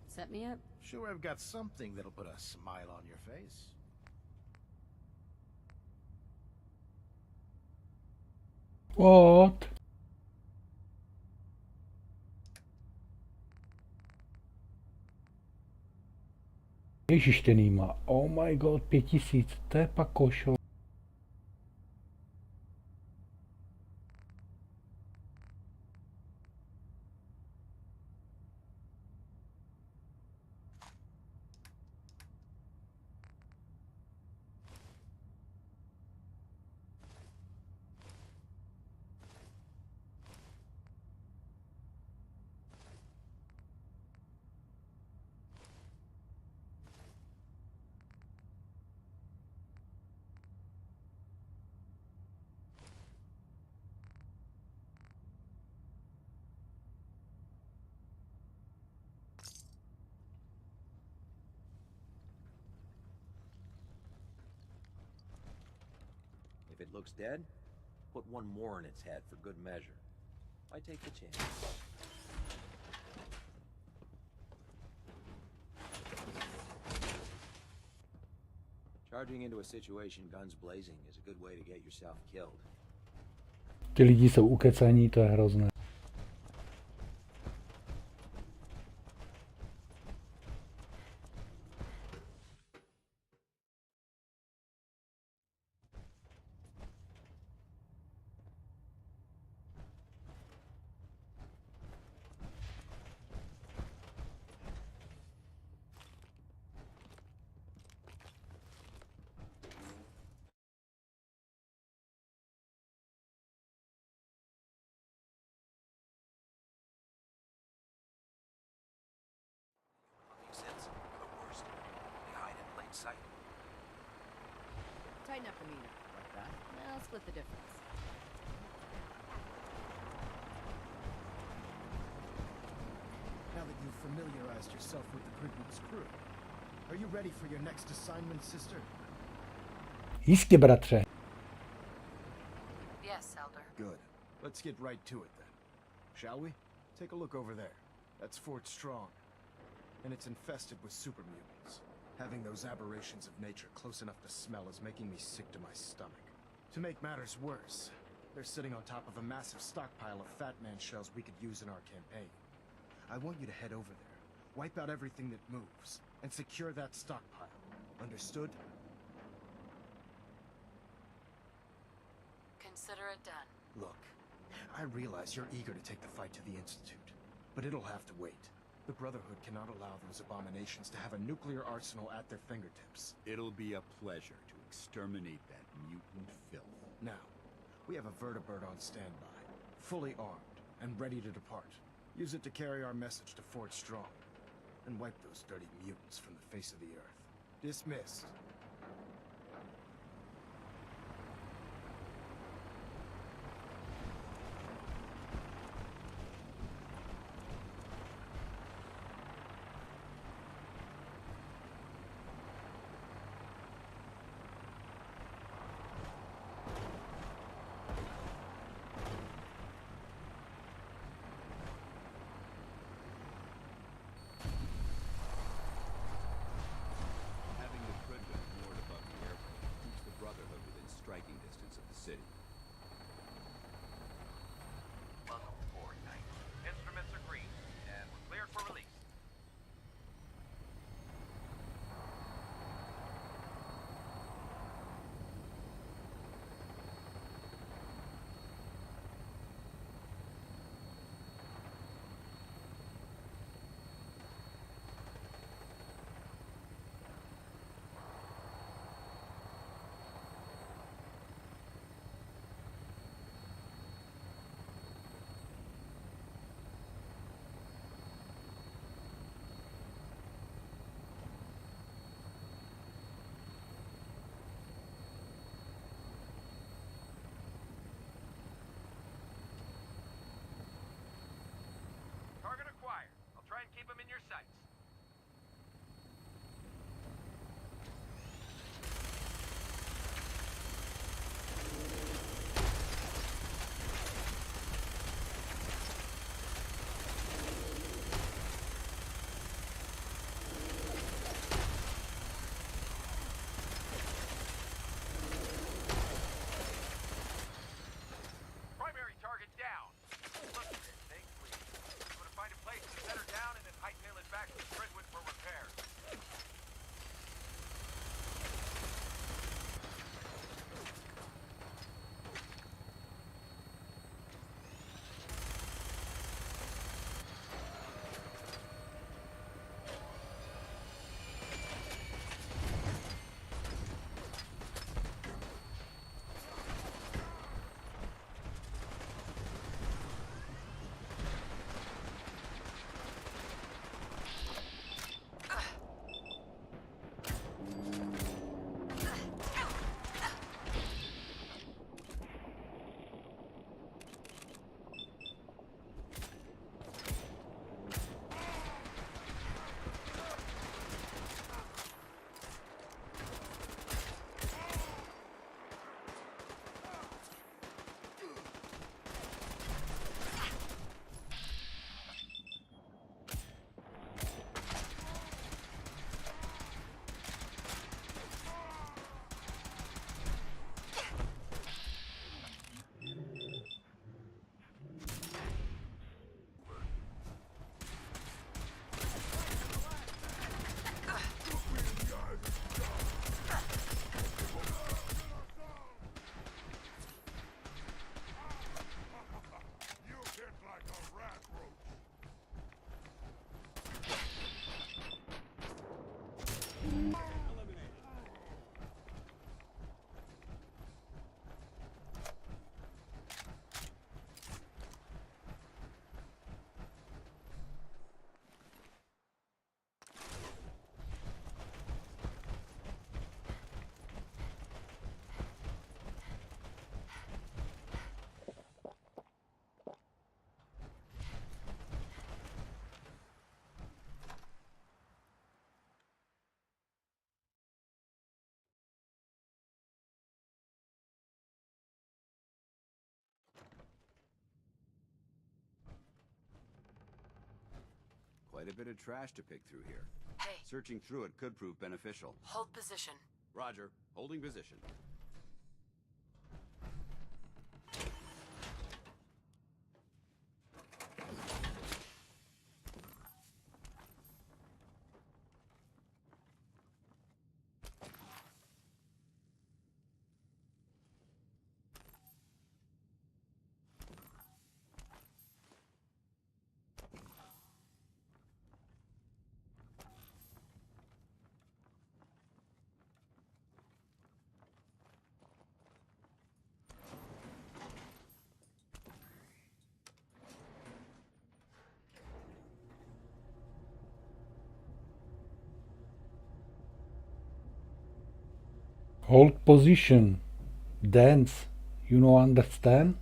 Set me up? Sure, I've got something that'll put a smile on your face. What? Ježiš, ten jí má. Oh my god, 5000, to je pak košo. If it looks dead, put one more in its head for good measure. I take the chance. Charging into a situation guns blazing is a good way to get yourself killed. Ty lidi jsou ukecaní, to je hrozné. Tighten up the meter. Like that. Now split the difference. Now that you've familiarized yourself with the Pridwin's crew, are you ready for your next assignment, sister? Jistě, bratře. Yes, Elder. Good. Let's get right to it then. Shall we? Take a look over there. That's Fort Strong. And it's infested with super mutants. Having those aberrations of nature close enough to smell is making me sick to my stomach. To make matters worse, they're sitting on top of a massive stockpile of Fat Man shells we could use in our campaign. I want you to head over there, wipe out everything that moves, and secure that stockpile. Understood? Consider it done. Look, I realize you're eager to take the fight to the Institute, but it'll have to wait. The Brotherhood cannot allow those abominations to have a nuclear arsenal at their fingertips. It'll be a pleasure to exterminate that mutant filth. Now, we have a vertibird on standby, fully armed and ready to depart. Use it to carry our message to Fort Strong, and wipe those dirty mutants from the face of the earth. Dismissed. Having the Pridwin keep them in your sights. Primary target down. Look at this thing, please. I'm gonna find a place to set her down and then hightail it back to Brentwood for repairs. Quite a bit of trash to pick through here. Hey. Searching through it could prove beneficial. Hold position. Roger. Holding position. Hold position. Dance. You know, understand?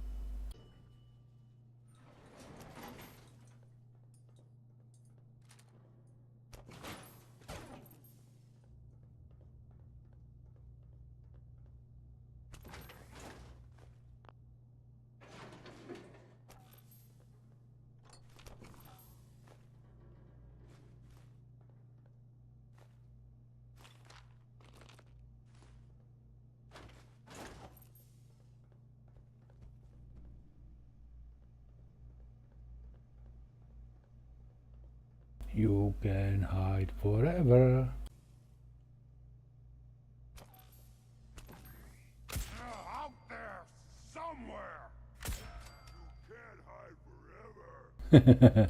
You can hide forever. Out there somewhere. You can't hide forever.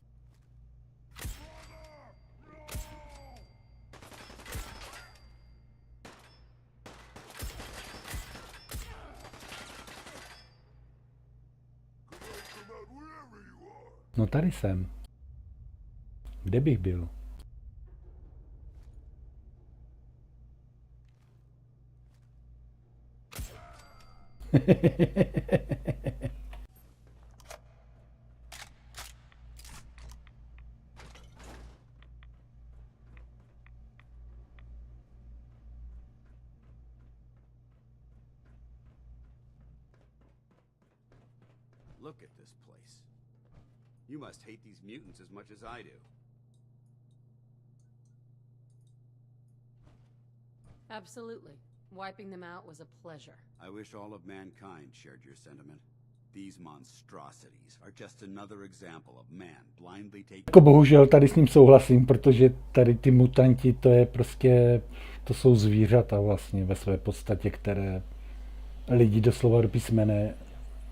No tady jsem. Kde bych byl? Look at this place. You must hate these mutants as much as I do. Absolutely. Wiping them out was a pleasure. I wish all of mankind shared your sentiment. These monstrosities are just another example of man blindly taking... Jako bohužel tady s ním souhlasím, protože tady ty mutanti, to je prostě, to jsou zvířata vlastně ve své podstatě, které lidi doslova do písmene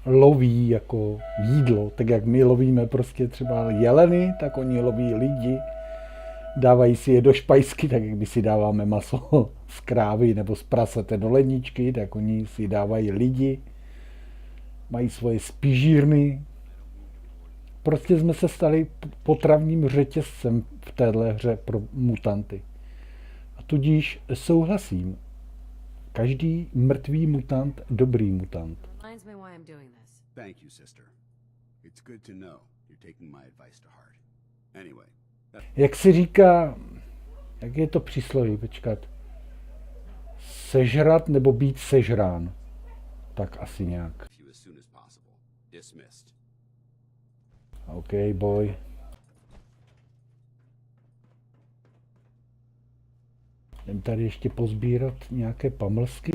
loví jako jídlo, tak jak my lovíme prostě třeba jeleny, tak oni loví lidi, dávají si je do špajsky, tak jak my si dáváme maso z krávy nebo z prasete do ledničky, tak oni si dávají lidi, mají svoje spižírny. Prostě jsme se stali potravním řetězcem v téhle hře pro mutanty. A tudíž souhlasím, každý mrtvý mutant, dobrý mutant. Reminds me why I'm doing this. Thank you, sister. It's good to know you're taking my advice to heart. Anyway. Jak se říká, jak je to přísloví, počkat, sežrat nebo být sežrán, tak asi nějak. OK, boy. Jdem tady ještě pozbírat nějaké pamlsky.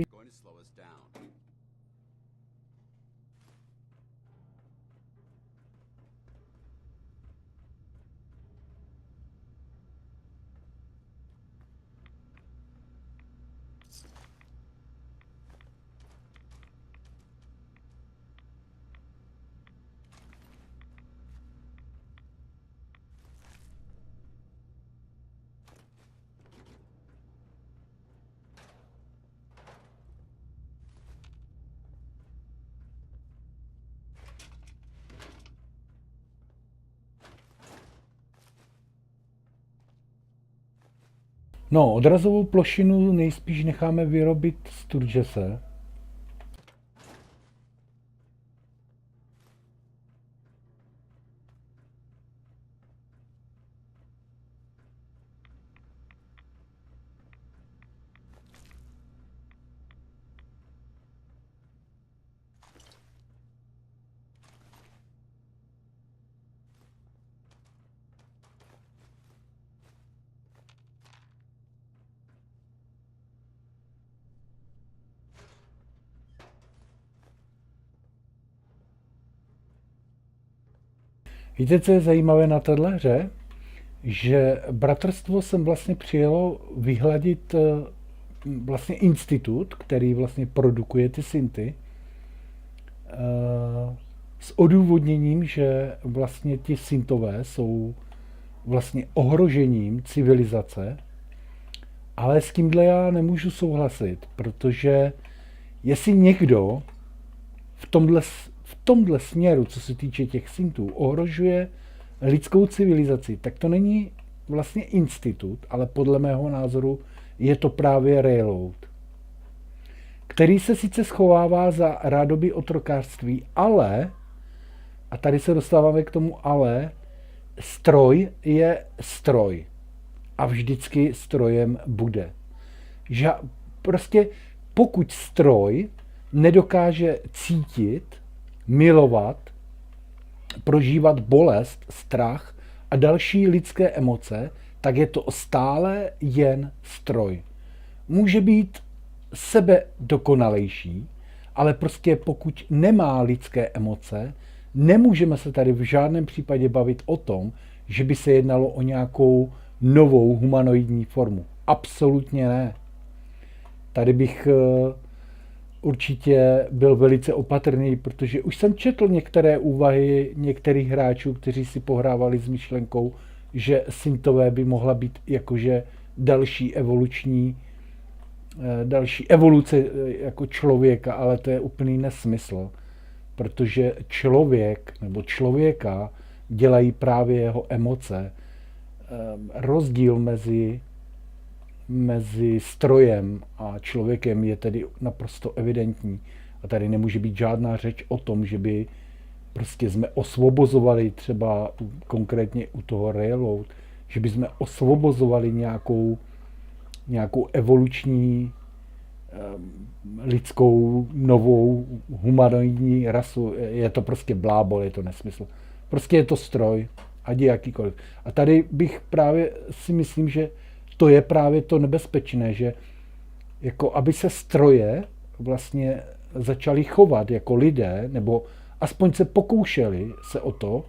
No, odrazovou plošinu nejspíš necháme vyrobit z Turgese. Víte, co je zajímavé na téhle hře? Že bratrstvo jsem vlastně přijelo vyhladit vlastně institut, který vlastně produkuje ty synty, s odůvodněním, že vlastně ti syntové jsou vlastně ohrožením civilizace, ale s tímhle já nemůžu souhlasit, protože jestli někdo v tomhle směru, co se týče těch syntů, ohrožuje lidskou civilizaci, tak to není vlastně institut, ale podle mého názoru je to právě Railroad, který se sice schovává za rádoby otrokářství, ale, a tady se dostáváme k tomu ale, stroj je stroj a vždycky strojem bude. Že prostě pokud stroj nedokáže cítit, milovat, prožívat bolest, strach a další lidské emoce, tak je to stále jen stroj. Může být sebe dokonalejší, ale prostě pokud nemá lidské emoce, nemůžeme se tady v žádném případě bavit o tom, že by se jednalo o nějakou novou humanoidní formu. Absolutně ne. Tady bych určitě byl velice opatrný, protože už jsem četl některé úvahy některých hráčů, kteří si pohrávali s myšlenkou, že syntové by mohla být jakože další evoluce jako člověka, ale to je úplný nesmysl, protože člověk nebo člověka dělají právě jeho emoce. Rozdíl mezi strojem a člověkem je tedy naprosto evidentní. A tady nemůže být žádná řeč o tom, že by prostě jsme osvobozovali třeba konkrétně u toho Railroad, že by jsme osvobozovali nějakou evoluční lidskou novou humanoidní rasu. Je to prostě blábol, je to nesmysl. Prostě je to stroj, ať je jakýkoliv. A tady bych právě si myslím, že to je právě to nebezpečné, že jako aby se stroje vlastně začaly chovat jako lidé, nebo aspoň se pokoušeli se o to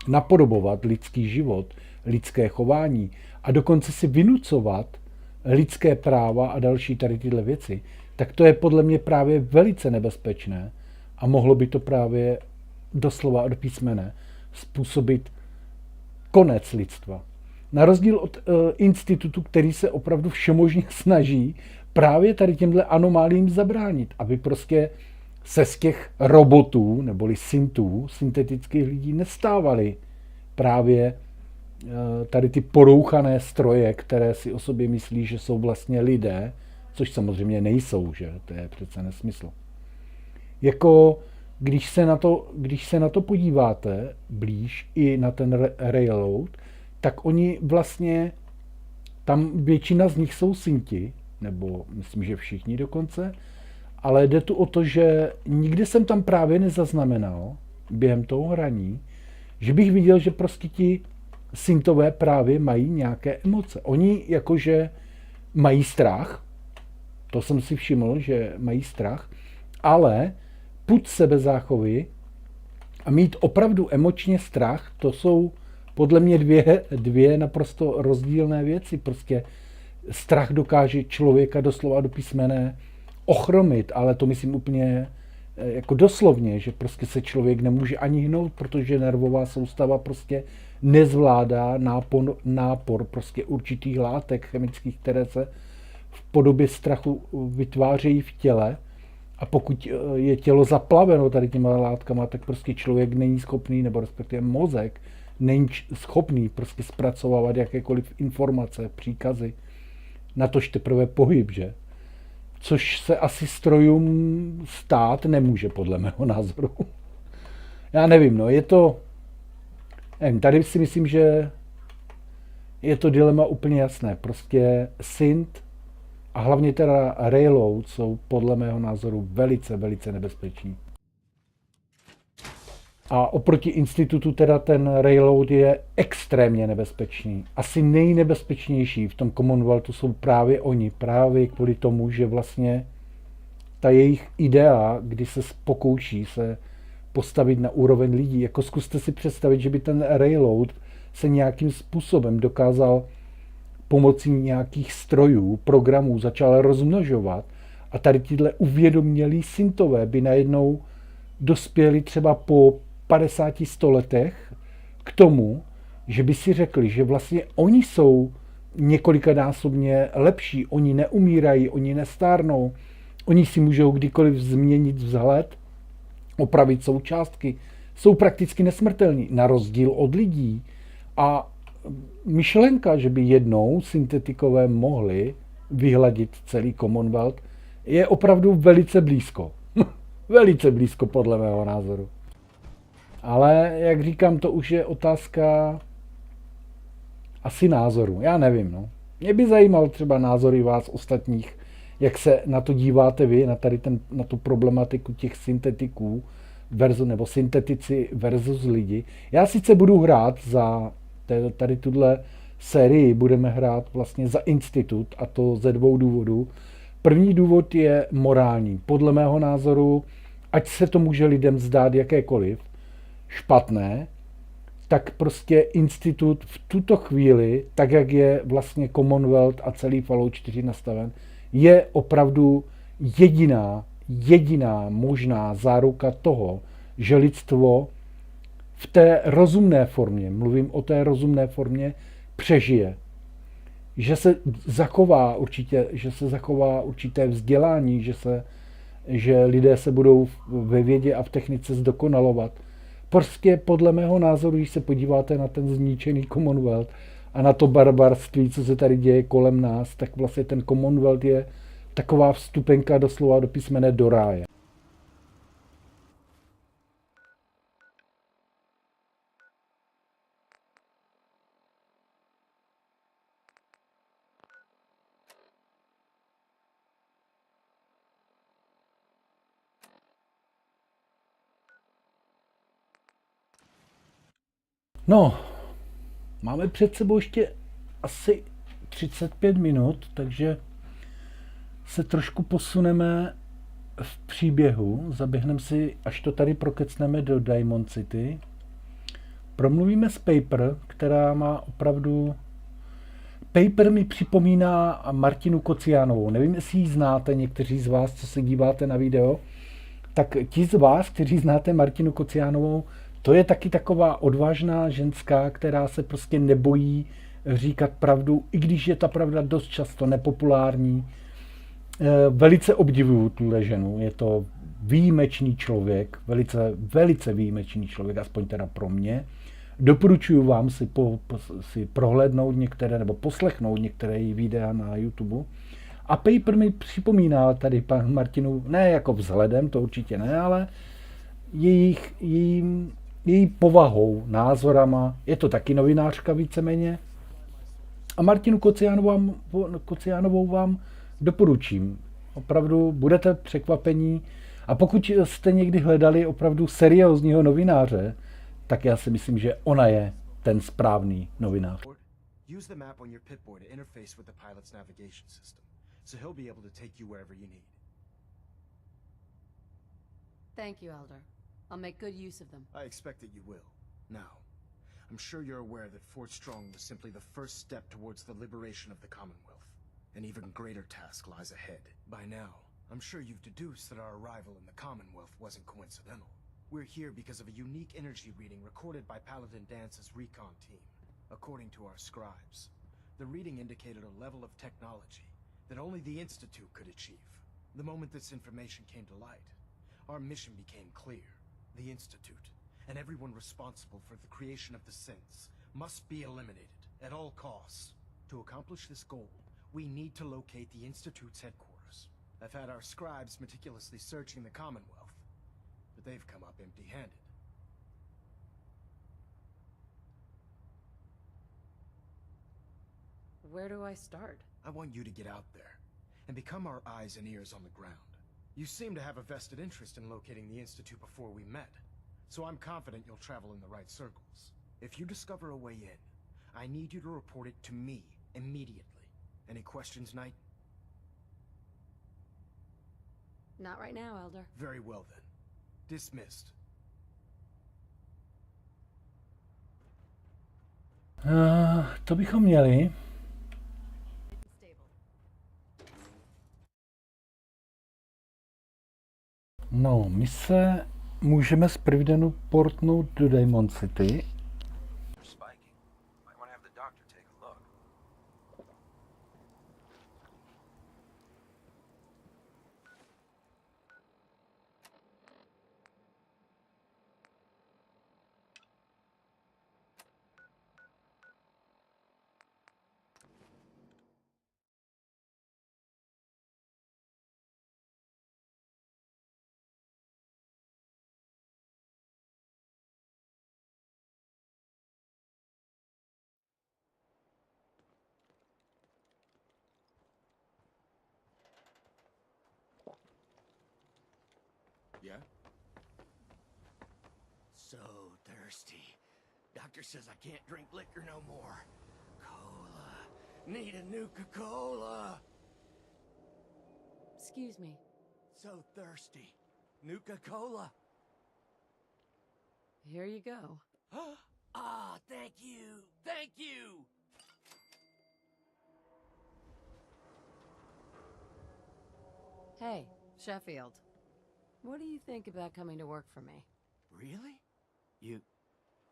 napodobovat lidský život, lidské chování a dokonce si vynucovat lidské práva a další tady tyhle věci, tak to je podle mě právě velice nebezpečné a mohlo by to právě doslova od písmene způsobit konec lidstva. Na rozdíl od institutu, který se opravdu všemožně snaží právě tady těmhle anomálím zabránit, aby prostě se z těch robotů neboli syntů, syntetických lidí nestávaly právě tady ty porouchané stroje, které si o sobě myslí, že jsou vlastně lidé, což samozřejmě nejsou, že? To je přece nesmysl. Jako když se na to podíváte blíž i na ten railroad, tak oni vlastně, tam většina z nich jsou synti, nebo myslím, že všichni dokonce, ale jde tu o to, že nikdy jsem tam právě nezaznamenal během toho hraní, že bych viděl, že prostě ti syntové právě mají nějaké emoce. Oni jakože mají strach, to jsem si všiml, že mají strach, ale pud sebezáchovy a mít opravdu emočně strach, to jsou podle mě dvě naprosto rozdílné věci. Prostě strach dokáže člověka doslova do písmene ochromit, ale to myslím úplně jako doslovně, že prostě se člověk nemůže ani hnout, protože nervová soustava prostě nezvládá nápor prostě určitých látek chemických, které se v podobě strachu vytvářejí v těle. A pokud je tělo zaplaveno tady těma látkama, tak prostě člověk není schopný, nebo respektive mozek, není schopný prostě zpracovávat jakékoliv informace, příkazy. Natož teprve pohyb, že? Což se asi strojům stát nemůže, podle mého názoru. Já nevím, no, je to... Nevím, tady si myslím, že je to dilema úplně jasné. Prostě synth a hlavně teda railroad jsou podle mého názoru velice, velice nebezpeční. A oproti institutu teda ten railroad je extrémně nebezpečný. Asi nejnebezpečnější v tom Commonwealthu jsou právě oni. Právě kvůli tomu, že vlastně ta jejich idea, kdy se pokouší se postavit na úroveň lidí. Jako zkuste si představit, že by ten railroad se nějakým způsobem dokázal pomocí nějakých strojů, programů začal rozmnožovat a tady tyhle uvědomělí syntové by najednou dospěli třeba po 50-100 letech k tomu, že by si řekli, že vlastně oni jsou několikanásobně lepší, oni neumírají, oni nestárnou, oni si můžou kdykoliv změnit vzhled, opravit součástky, jsou prakticky nesmrtelní, na rozdíl od lidí. A myšlenka, že by jednou syntetikové mohli vyhladit celý Commonwealth, je opravdu velice blízko. Velice blízko podle mého názoru. Ale jak říkám, to už je otázka asi názoru. Já nevím, no. Mě by zajímal třeba názory vás ostatních, jak se na to díváte vy, na tu problematiku těch syntetiků, nebo syntetici versus lidi. Já sice budu hrát za tady tuhle sérii, budeme hrát vlastně za institut, a to ze 2 důvodů. První důvod je morální. Podle mého názoru, ať se to může lidem zdát jakékoliv špatné, tak prostě institut v tuto chvíli, tak jak je vlastně Commonwealth a celý Fallout 4 nastaven, je opravdu jediná možná záruka toho, že lidstvo v té rozumné formě, mluvím o té rozumné formě, přežije. Že se zachová určité vzdělání, že lidé se budou ve vědě a v technice zdokonalovat. Prostě podle mého názoru, když se podíváte na ten zničený Commonwealth a na to barbarství, co se tady děje kolem nás, tak vlastně ten Commonwealth je taková vstupenka doslova do písmene do ráje. No, máme před sebou ještě asi 35 minut, takže se trošku posuneme v příběhu. Zaběhneme si, až to tady prokecneme do Diamond City. Promluvíme s Paper, která má opravdu... Paper mi připomíná Martinu Kociánovou. Nevím, jestli ji znáte, někteří z vás, co se díváte na video. Tak ti z vás, kteří znáte Martinu Kociánovou, to je taky taková odvážná ženská, která se prostě nebojí říkat pravdu, i když je ta pravda dost často nepopulární. Velice obdivuju tuhle ženu, je to výjimečný člověk, velice výjimečný člověk, aspoň teda pro mě. Doporučuji vám si prohlédnout některé, nebo poslechnout některé její videa na YouTube. A Paper mi připomíná tady pan Martinu, ne jako vzhledem, to určitě ne, ale její povahou, názorama. Je to taky novinářka víceméně. A Martinu Kociánovou vám doporučím. Opravdu budete překvapení. A pokud jste někdy hledali opravdu seriózního novináře, tak já si myslím, že ona je ten správný novinář. Use the map on your Pip-Boy to interface with the pilot's navigation system, so he'll be able to take you wherever you need. Thank you, Elder. I'll make good use of them. I expect that you will. Now, I'm sure you're aware that Fort Strong was simply the first step towards the liberation of the Commonwealth. An even greater task lies ahead. By now, I'm sure you've deduced that our arrival in the Commonwealth wasn't coincidental. We're here because of a unique energy reading recorded by Paladin Dance's recon team. According to our scribes, the reading indicated a level of technology that only the Institute could achieve. The moment this information came to light, our mission became clear. The Institute, and everyone responsible for the creation of the synths, must be eliminated at all costs. To accomplish this goal, we need to locate the Institute's headquarters. I've had our scribes meticulously searching the Commonwealth, but they've come up empty-handed. Where do I start? I want you to get out there and become our eyes and ears on the ground. You seem to have a vested interest in locating the Institute before we met, so I'm confident you'll travel in the right circles. If you discover a way in, I need you to report it to me immediately. Any questions, Knight? Not right now, Elder. Very well then. Dismissed. To bychom měli. No, my se můžeme z Prividenu portnout do Diamond City. Yeah? So thirsty. Doctor says I can't drink liquor no more. Cola. Need a Nuka-Cola. Excuse me. So thirsty. Nuka-Cola. Here you go. Ah, thank you. Thank you. Hey, Sheffield. What do you think about coming to work for me? Really? You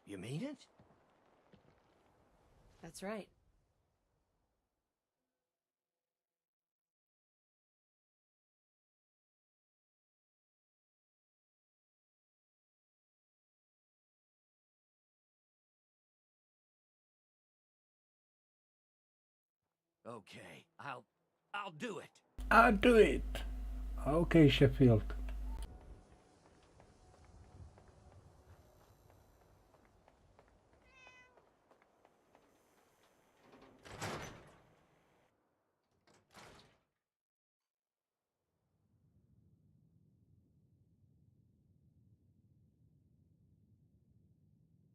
mean it? That's right. Okay, I'll do it. I'll do it. Okay, Sheffield.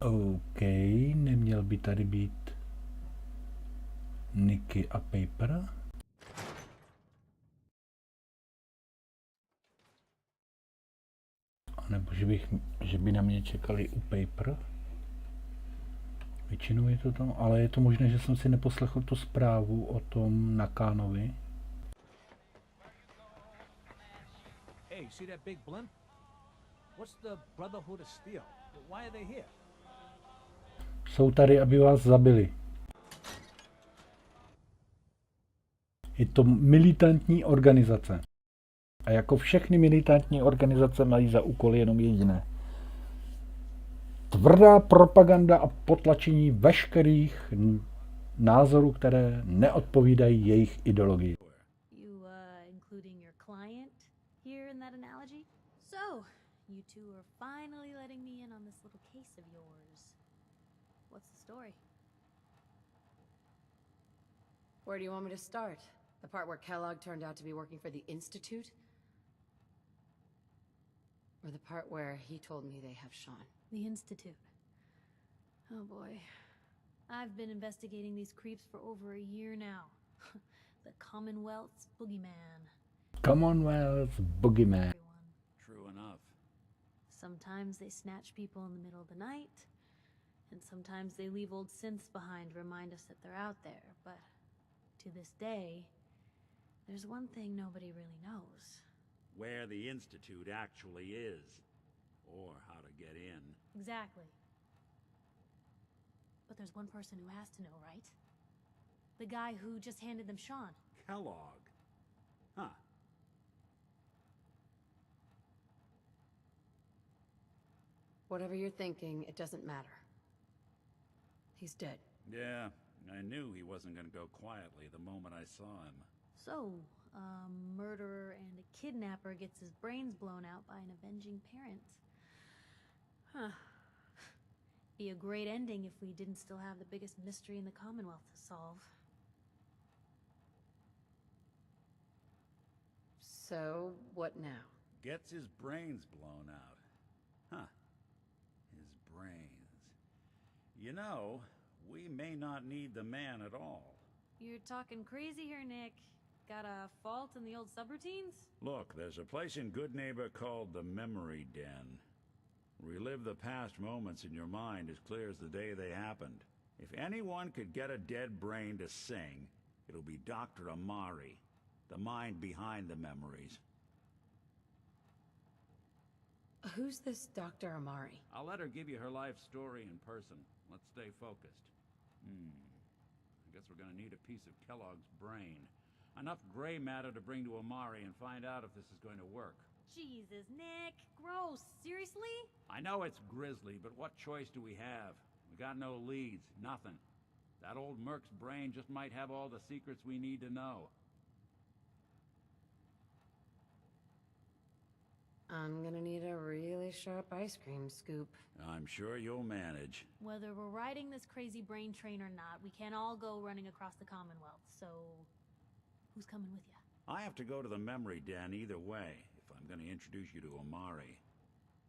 OK, neměl by tady být Nicky a Paper. A nebo že by na mě čekali u Paper. Většinou je to tam, ale je to možné, že jsem si neposlechl tu zprávu o tom Nakánovi. Hey, see that big blimp? What's the Brotherhood of Steel? Why are they here? Jsou tady, aby vás zabili. Je to militantní organizace. A jako všechny militantní organizace mají za úkol jenom jediné. Tvrdá propaganda a potlačení veškerých názorů, které neodpovídají jejich ideologii. You, including your client here in that analogy? So, you two are finally letting me in on this little case of yours. What's the story? Where do you want me to start? The part where Kellogg turned out to be working for the Institute? Or the part where he told me they have Sean? The Institute. Oh boy. I've been investigating these creeps for over a year now. The Commonwealth's boogeyman. Commonwealth's boogeyman. True enough. Sometimes they snatch people in the middle of the night, and sometimes they leave old synths behind to remind us that they're out there, but to this day, there's one thing nobody really knows. Where the Institute actually is. Or how to get in. Exactly. But there's one person who has to know, right? The guy who just handed them Sean. Kellogg. Huh. Whatever you're thinking, it doesn't matter. He's dead. Yeah, I knew he wasn't gonna go quietly the moment I saw him. So, a murderer and a kidnapper gets his brains blown out by an avenging parent. Huh. Be a great ending if we didn't still have the biggest mystery in the Commonwealth to solve. So, what now? Gets his brains blown out. Huh. His brains. You know, we may not need the man at all. You're talking crazy here, Nick. Got a fault in the old subroutines? Look, there's a place in Good Neighbor called the Memory Den. Relive the past moments in your mind as clear as the day they happened. If anyone could get a dead brain to sing, it'll be Dr. Amari, the mind behind the memories. Who's this Dr. Amari? I'll let her give you her life story in person. Let's stay focused. I guess we're gonna need a piece of Kellogg's brain. Enough gray matter to bring to Amari and find out if this is going to work. Jesus, Nick. Gross. Seriously? I know it's grisly, but what choice do we have? We got no leads, nothing. That old Merc's brain just might have all the secrets we need to know. I'm gonna need a really sharp ice cream scoop. I'm sure you'll manage. Whether we're riding this crazy brain train or not, we can't all go running across the Commonwealth, so who's coming with you? I have to go to the Memory Den either way, if I'm going to introduce you to Amari.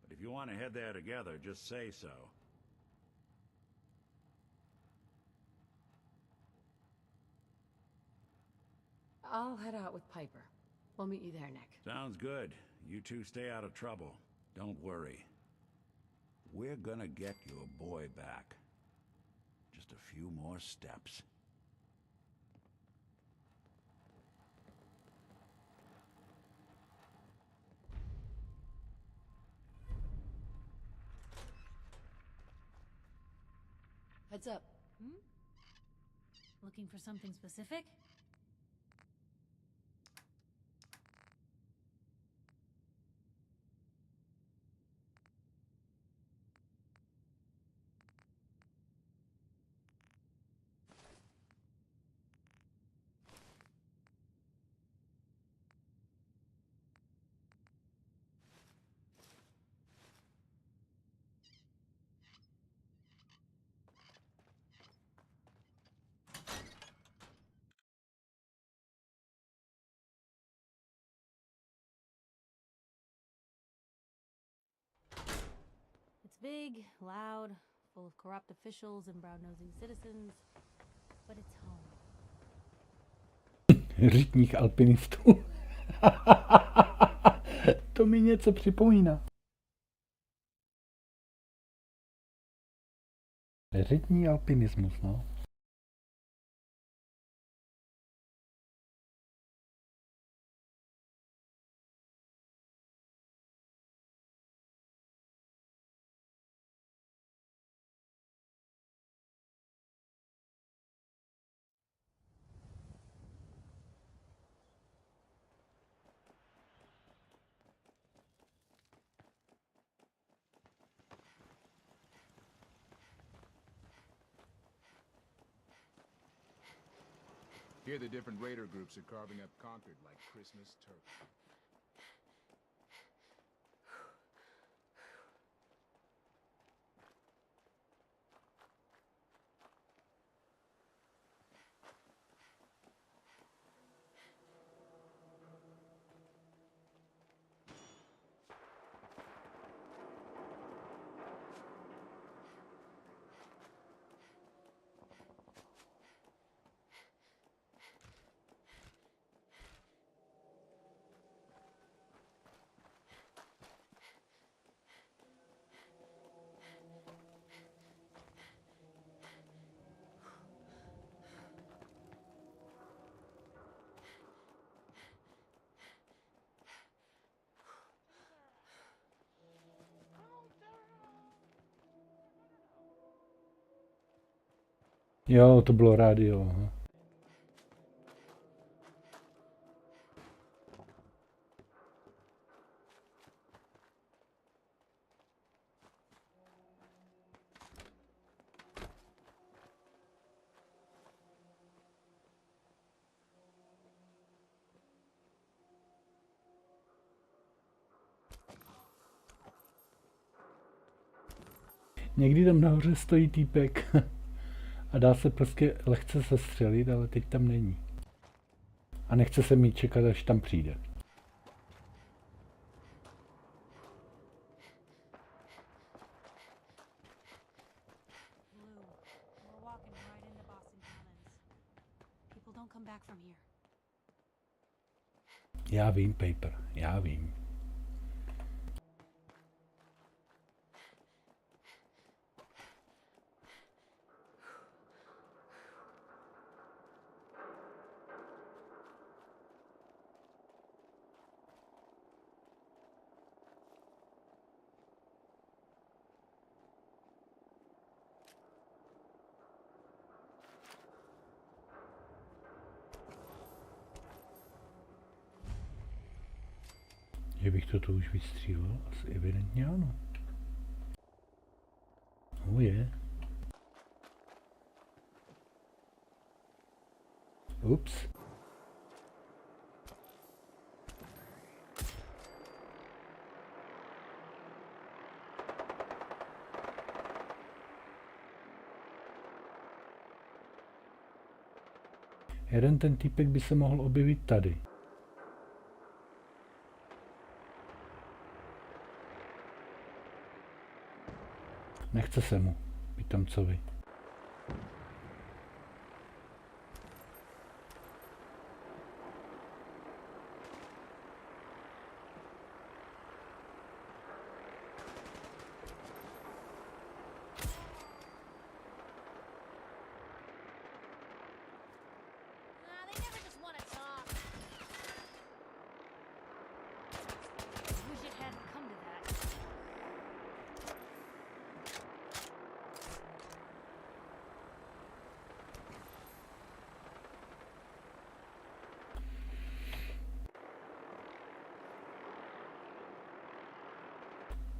But if you want to head there together, just say so. I'll head out with Piper. We'll meet you there, Nick. Sounds good. You two stay out of trouble. Don't worry. We're gonna get your boy back. Just a few more steps. Heads up. Looking for something specific? It's big, loud, full of corrupt officials and brown-nosing citizens, but it's home. Rytních alpinistů. To mi něco připomíná. Rytní alpinismus, no. Here the different raider groups are carving up Concord like Christmas turkey. Jo, to bylo rádio. Aha. Někdy tam nahoře stojí týpek a dá se prostě lehce sestřelit, ale teď tam není. A nechce se mi čekat, až tam přijde. Já vím, Paper, já vím. Že bych to už vystřílel? Asi evidentně ano. Je. Ups. Jeden ten týpek by se mohl objevit tady. Nechce se mu, pitomcovi.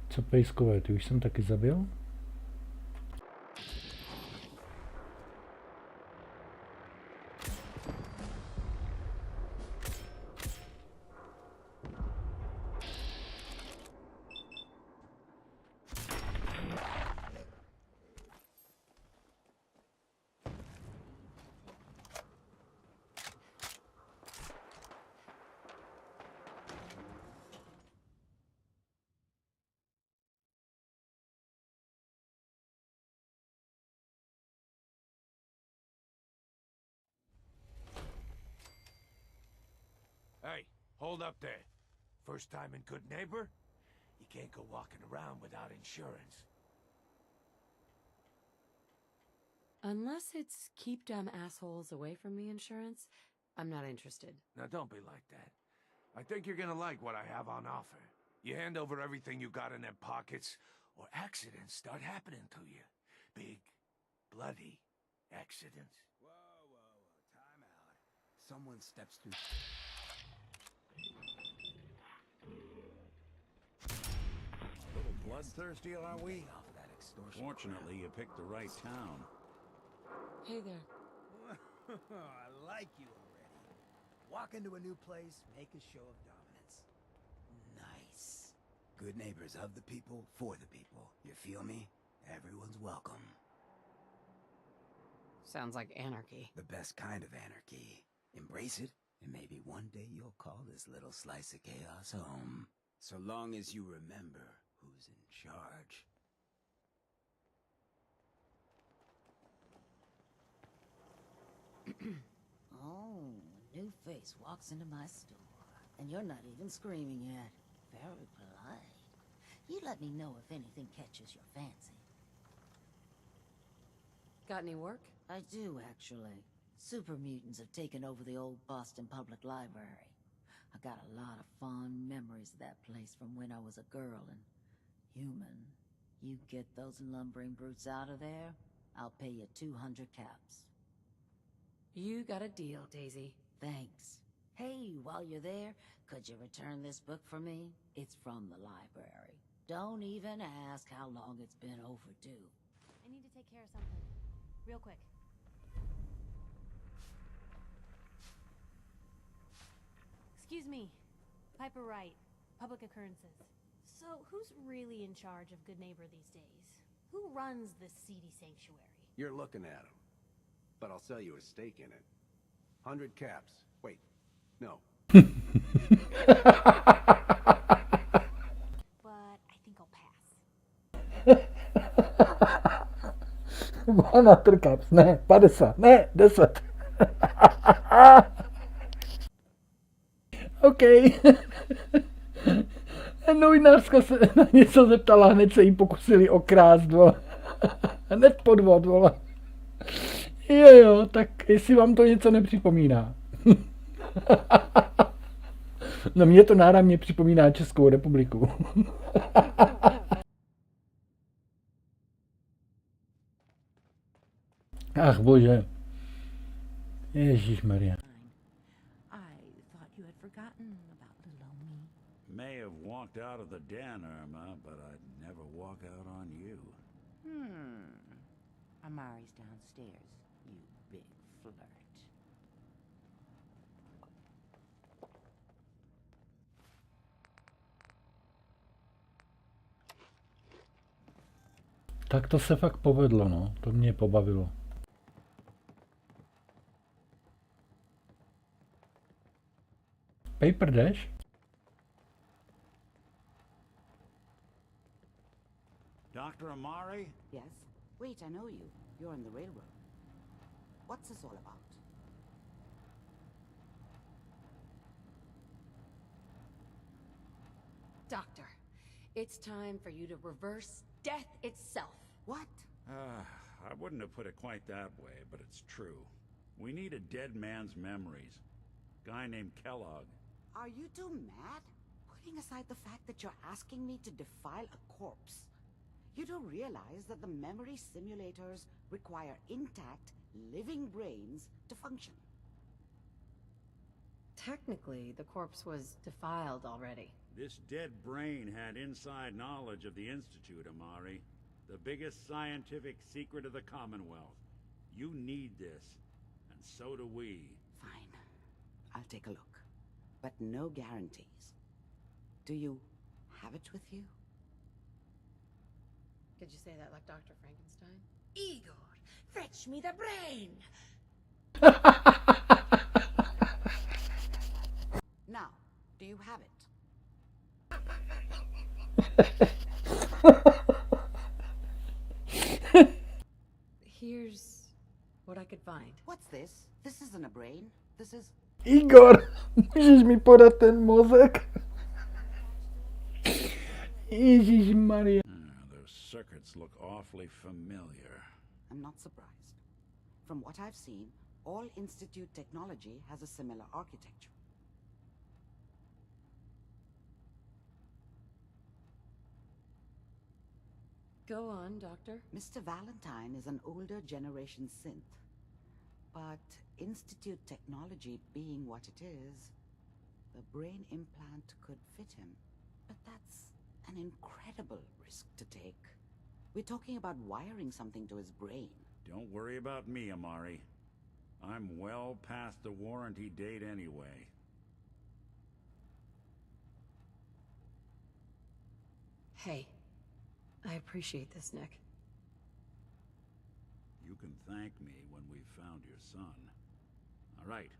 Co pejskové, ty už jsem taky zabil? Hey, hold up there. First time in Good Neighbor? You can't go walking around without insurance. Unless it's keep dumb assholes away from me insurance, I'm not interested. Now don't be like that. I think you're gonna like what I have on offer. You hand over everything you got in them pockets, or accidents start happening to you. Big, bloody accidents. Whoa, time out. Someone steps through... A little bloodthirsty, are we? Fortunately, you picked the right town. Hey there. I like you already. Walk into a new place, make a show of dominance. Nice. Good neighbors of the people, for the people. You feel me? Everyone's welcome. Sounds like anarchy. The best kind of anarchy. Embrace it, and maybe one day you'll call this little slice of chaos home. So long as you remember who's in charge. Oh, a new face walks into my store, and you're not even screaming yet. Very polite. You let me know if anything catches your fancy. Got any work? I do, actually. Super mutants have taken over the old Boston Public Library. I got a lot of fond memories of that place from when I was a girl and human. You get those lumbering brutes out of there, I'll pay you 200 caps. You got a deal, Daisy. Thanks. Hey, while you're there, could you return this book for me? It's from the library. Don't even ask how long it's been overdue. I need to take care of something. Real quick. Excuse me. Piper Wright, Public Occurrences. So, who's really in charge of Good Neighbor these days? Who runs this seedy sanctuary? You're looking at him. But I'll sell you a stake in it. 100 caps. Wait, no. But I think I'll pass. 100 caps, ne, 50, ne, 10. OK. Novinářka se na něco zeptala, hned se jí pokusili okrást, vole. Hned podvod, vole. Jo, tak jestli vám to něco nepřipomíná. No mě to náramně připomíná Českou republiku. Ach bože. Ježišmarja. May have walked out of the den, Irma, but I'd never walk out on you. Amari's downstairs, you big flirt. Tak to se fakt povedlo, no. To mě pobavilo. Paper Dash? Dr. Amari? Yes? Wait, I know you. You're on the railroad. What's this all about? Doctor, it's time for you to reverse death itself. What? I wouldn't have put it quite that way, but it's true. We need a dead man's memories. Guy named Kellogg. Are you two mad? Putting aside the fact that you're asking me to defile a corpse, you do realize that the memory simulators require intact, living brains to function. Technically, the corpse was defiled already. This dead brain had inside knowledge of the Institute, Amari. The biggest scientific secret of the Commonwealth. You need this, and so do we. Fine. I'll take a look. But no guarantees. Do you have it with you? Could you say that like Dr. Frankenstein? Igor, fetch me the brain! Now, do you have it? Here's what I could find. What's this? This isn't a brain. This is... Igor, můžeš mi podat ten mozek? Ježišmarja. Those circuits look awfully familiar. I'm not surprised. From what I've seen, all Institute technology has a similar architecture. Go on, Doctor. Mr. Valentine is an older generation synth. But Institute technology being what it is, the brain implant could fit him. But that's an incredible risk to take. We're talking about wiring something to his brain. Don't worry about me, Amari. I'm well past the warranty date anyway. Hey, I appreciate this, Nick. You can thank me when we've found your son. All right,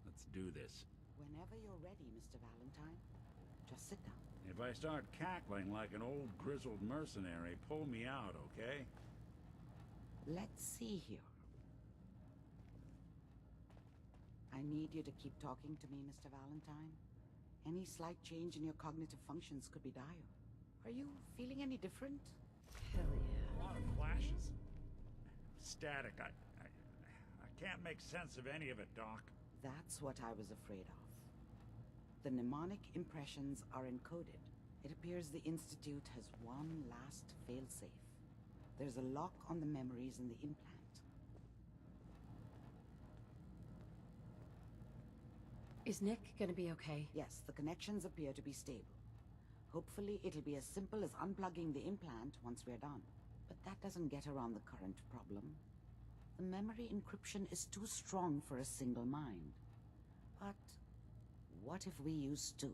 let's do this. Whenever you're ready, Mr. Valentine, just sit down. If I start cackling like an old grizzled mercenary, pull me out, okay? Let's see here. I need you to keep talking to me, Mr. Valentine. Any slight change in your cognitive functions could be dire. Are you feeling any different? Hell yeah. A lot of flashes. Static. I can't make sense of any of it, Doc. That's what I was afraid of. The mnemonic impressions are encoded. It appears the Institute has one last failsafe. There's a lock on the memories in the implant. Is Nick gonna be okay? Yes, the connections appear to be stable. Hopefully it'll be as simple as unplugging the implant once we're done. But that doesn't get around the current problem. The memory encryption is too strong for a single mind. But what if we use two?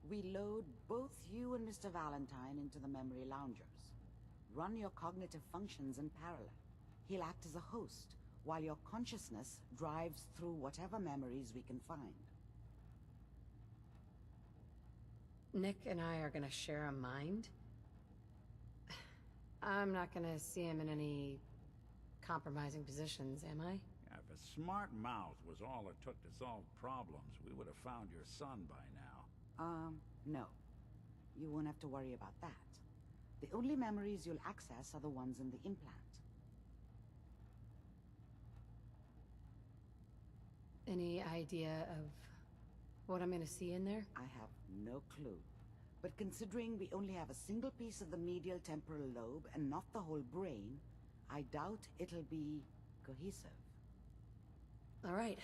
We load both you and Mr. Valentine into the memory loungers. Run your cognitive functions in parallel. He'll act as a host, while your consciousness drives through whatever memories we can find. Nick and I are gonna share a mind? I'm not gonna see him in any compromising positions, am I? If a smart mouth was all it took to solve problems, we would have found your son by now. No. You won't have to worry about that. The only memories you'll access are the ones in the implant. Any idea of what I'm gonna see in there? I have no clue. But considering we only have a single piece of the medial temporal lobe and not the whole brain, I doubt it'll be cohesive. All right,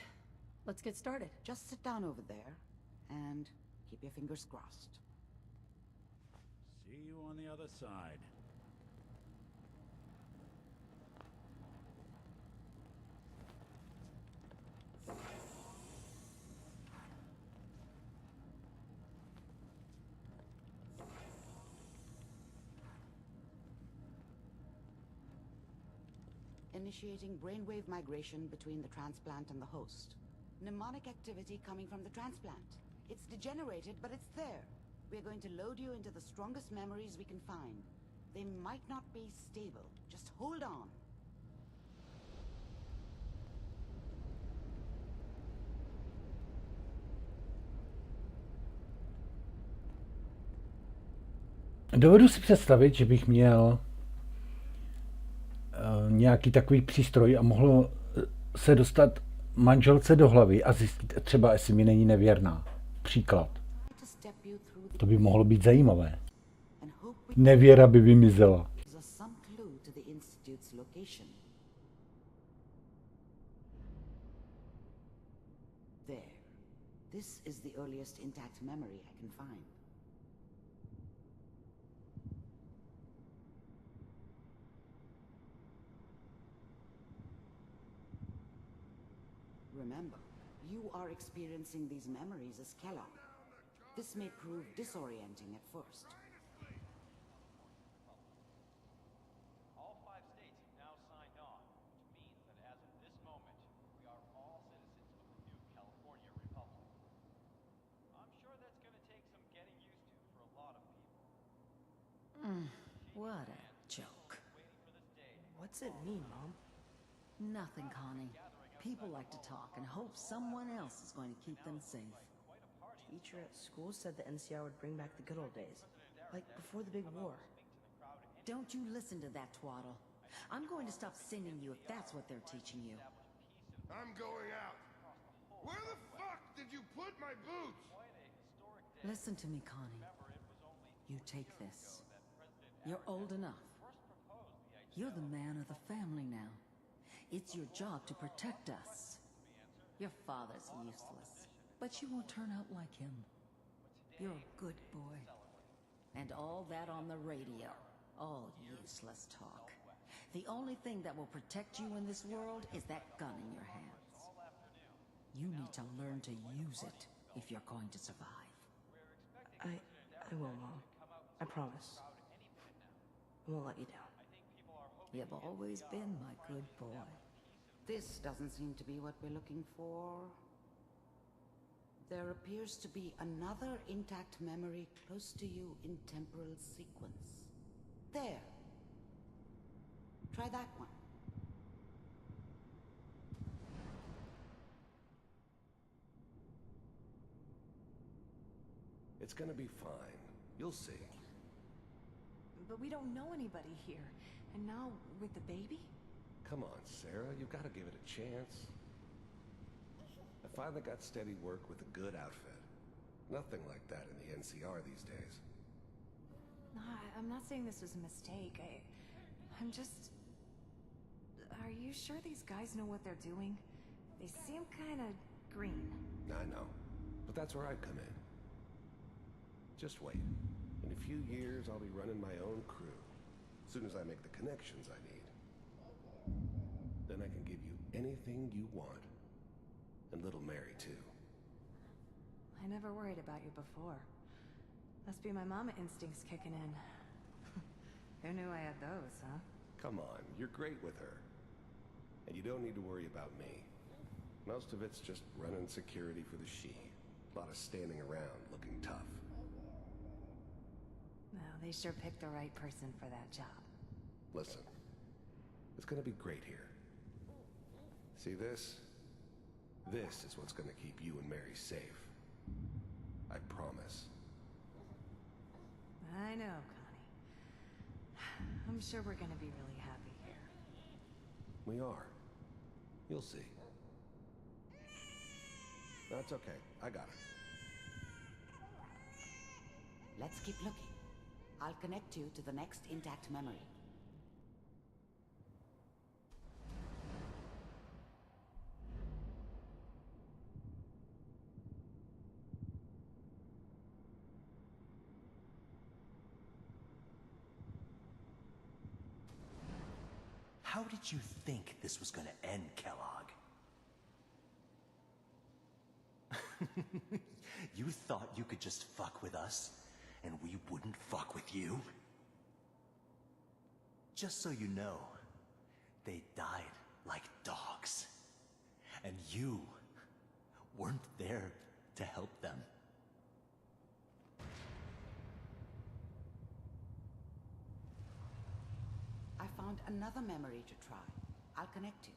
let's get started. Just sit down over there and keep your fingers crossed. See you on the other side. Initiating brainwave migration between the transplant and the host. Mnemonic activity coming from the transplant. It's degenerated, but it's there. We're going to load you into the strongest memories we can find. They might not be stable. Just hold on. Dovedu si představit, že bych měl nějaký takový přístroj a mohl se dostat manželce do hlavy a zjistit třeba, jestli mi není nevěrná. Příklad. To by mohlo být zajímavé. Nevěra by vymizela. There. This is the earliest intact memory I can find. Remember, you are experiencing these memories as Kellogg. This may prove disorienting at first. All 5 states have now signed on, which means that as of this moment, we are all citizens of the new California Republic. I'm sure that's going to take some getting used to for a lot of people. What a joke. What's it mean, Mom? Nothing, Connie. People like to talk and hope someone else is going to keep them safe. Teacher at school said the NCR would bring back the good old days. Like before the big war. Don't you listen to that twaddle. I'm going to stop sending you if that's what they're teaching you. I'm going out. Where the fuck did you put my boots? Listen to me, Connie. You take this. You're old enough. You're the man of the family now. It's your job to protect us. Your father's useless, but you won't turn out like him. You're a good boy. And all that on the radio. All useless talk. The only thing that will protect you in this world is that gun in your hands. You need to learn to use it if you're going to survive. I will, Mom. I promise. I won't let you down. You've always been my good boy. This doesn't seem to be what we're looking for. There appears to be another intact memory close to you in temporal sequence. There. Try that one. It's gonna be fine. You'll see. But we don't know anybody here. And now, with the baby? Come on, Sarah. You've got to give it a chance. I finally got steady work with a good outfit. Nothing like that in the NCR these days. No, I'm not saying this was a mistake. I'm just... Are you sure these guys know what they're doing? They seem kind of green. I know. But that's where I come in. Just wait. In a few years, I'll be running my own crew. As soon as I make the connections I need. Then I can give you anything you want. And little Mary, too. I never worried about you before. Must be my mama instincts kicking in. Who knew I had those, huh? Come on, you're great with her. And you don't need to worry about me. Most of it's just running security for the she. A lot of standing around looking tough. No, they sure picked the right person for that job. Listen, it's gonna be great here. See this? This is what's gonna keep you and Mary safe. I promise. I know, Connie. I'm sure we're gonna be really happy here. We are. You'll see. That's okay. I got it. Let's keep looking. I'll connect you to the next intact memory. How did you think this was gonna end, Kellogg? You thought you could just fuck with us, and we wouldn't fuck with you? Just so you know, they died like dogs. And you weren't there to help them. I found another memory to try. I'll connect you.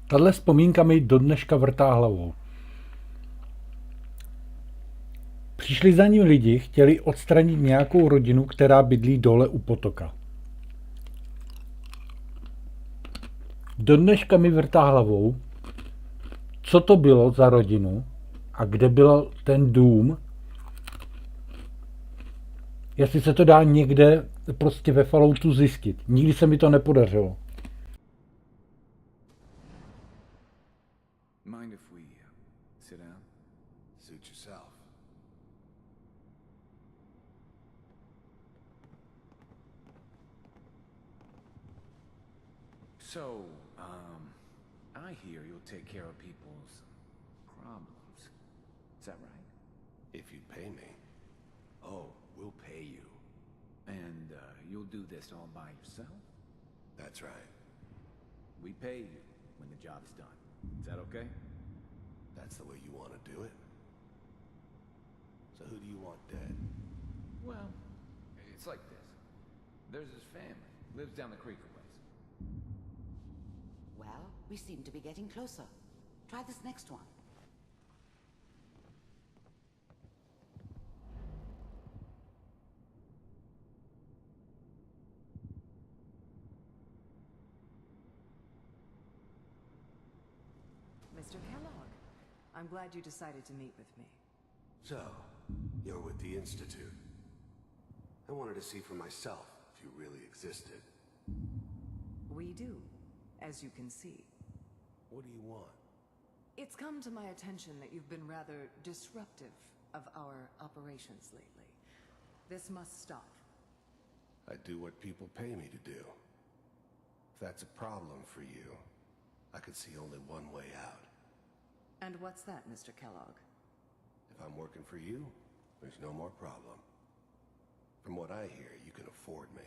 Tahle vzpomínka mi do dneška vrtá hlavou. Přišli za ním lidi, chtěli odstranit nějakou rodinu, která bydlí dole u potoka. Do dneška mi vrtá hlavou, co to bylo za rodinu a kde byl ten dům. Jestli se to dá někde prostě ve Falloutu zjistit. Nikdy se mi to nepodařilo. Mind if we sit down? Suit yourself. So, I hear you'll take care of people's problems. Is that right? If you pay me. Oh, we'll pay you. And, you'll do this all by yourself? That's right. We pay you, when the job's done. Is that okay? That's the way you want to do it? So who do you want dead? Well, it's like this. There's his family. Lives down the creek a ways. Well, we seem to be getting closer. Try this next one. Mr. Kellogg, I'm glad you decided to meet with me. So, you're with the Institute. I wanted to see for myself if you really existed. We do, as you can see. What do you want? It's come to my attention that you've been rather disruptive of our operations lately. This must stop. I do what people pay me to do. If that's a problem for you, I could see only one way out. And what's that, Mr. Kellogg? If I'm working for you, there's no more problem. From what I hear, you can afford me.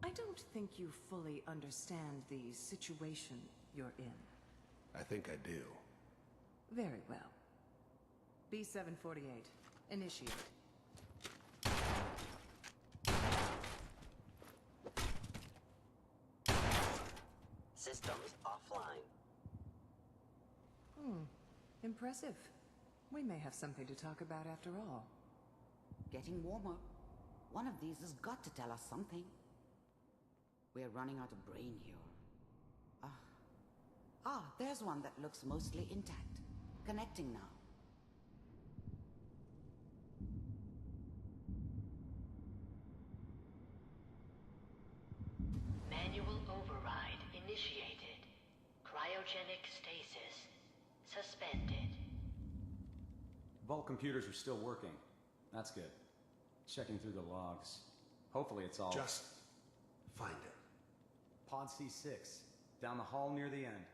I don't think you fully understand the situation you're in. I think I do. Very well. B-748, initiate. Systems offline. Impressive. We may have something to talk about after all. Getting warmer. One of these has got to tell us something. We're running out of brain here. There's one that looks mostly intact. Connecting now. Manual override initiated. Cryogenic stasis suspended. Vault computers are still working. That's good. Checking through the logs. Hopefully it's all... Just find it. Pod C6. Down the hall near the end.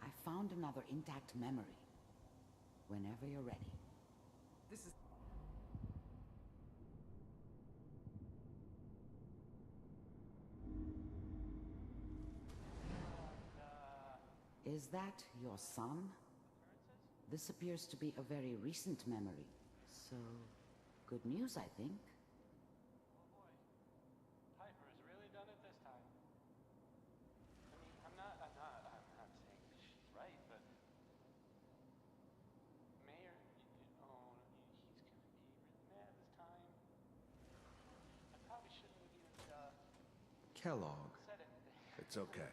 I found another intact memory. Whenever you're ready. This is... Is that your son? This appears to be a very recent memory. So, good news, I think. Piper has really done it this time. I mean, I'm not saying she's right, but Mayor, he's gonna be really mad this time. I probably shouldn't have even, Kellogg. said it. It's okay.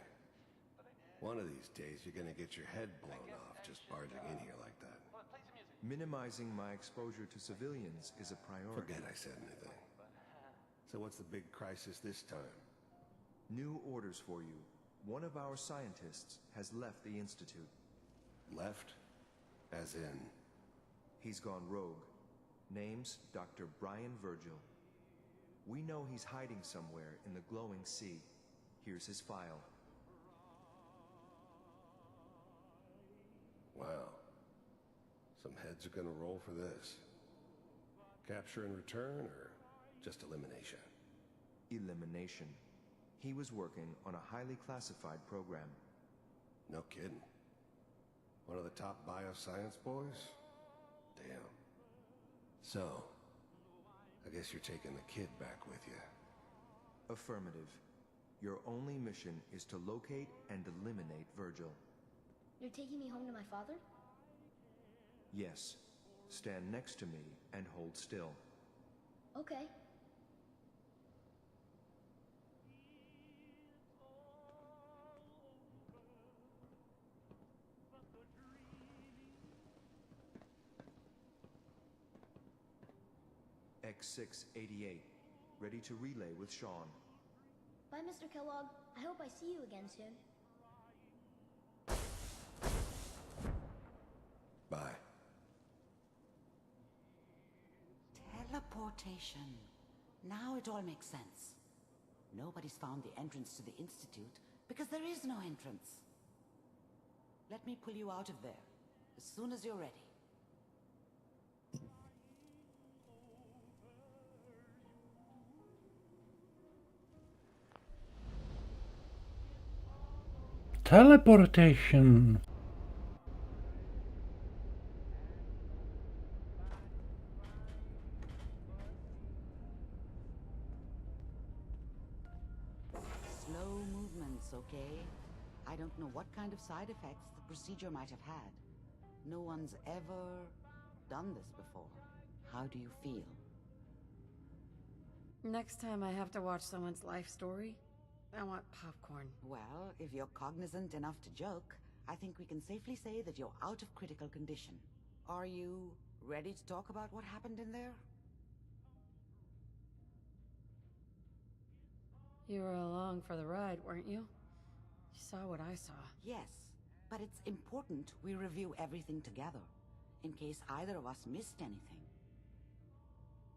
One of these days, you're gonna get your head blown off just barging in here like that. Minimizing my exposure to civilians is a priority. Forget I said anything. So what's the big crisis this time? New orders for you. One of our scientists has left the Institute. Left? As in? He's gone rogue. Name's Dr. Brian Virgil. We know he's hiding somewhere in the glowing sea. Here's his file. Wow. Some heads are gonna roll for this. Capture and return, or just elimination? Elimination. He was working on a highly classified program. No kidding. One of the top bioscience boys? Damn. So, I guess you're taking the kid back with you. Affirmative. Your only mission is to locate and eliminate Virgil. You're taking me home to my father? Yes. Stand next to me and hold still. Okay. X688. Ready to relay with Sean. Bye, Mr. Kellogg. I hope I see you again soon. Bye. Teleportation. Now it all makes sense. Nobody's found the entrance to the Institute because there is no entrance. Let me pull you out of there as soon as you're ready. Teleportation. Slow movements, okay? I don't know what kind of side effects the procedure might have had. No one's ever done this before. How do you feel? Next time I have to watch someone's life story, I want popcorn. Well, if you're cognizant enough to joke, I think we can safely say that you're out of critical condition. Are you ready to talk about what happened in there? You were along for the ride, weren't you? You saw what I saw. Yes, but it's important we review everything together, in case either of us missed anything.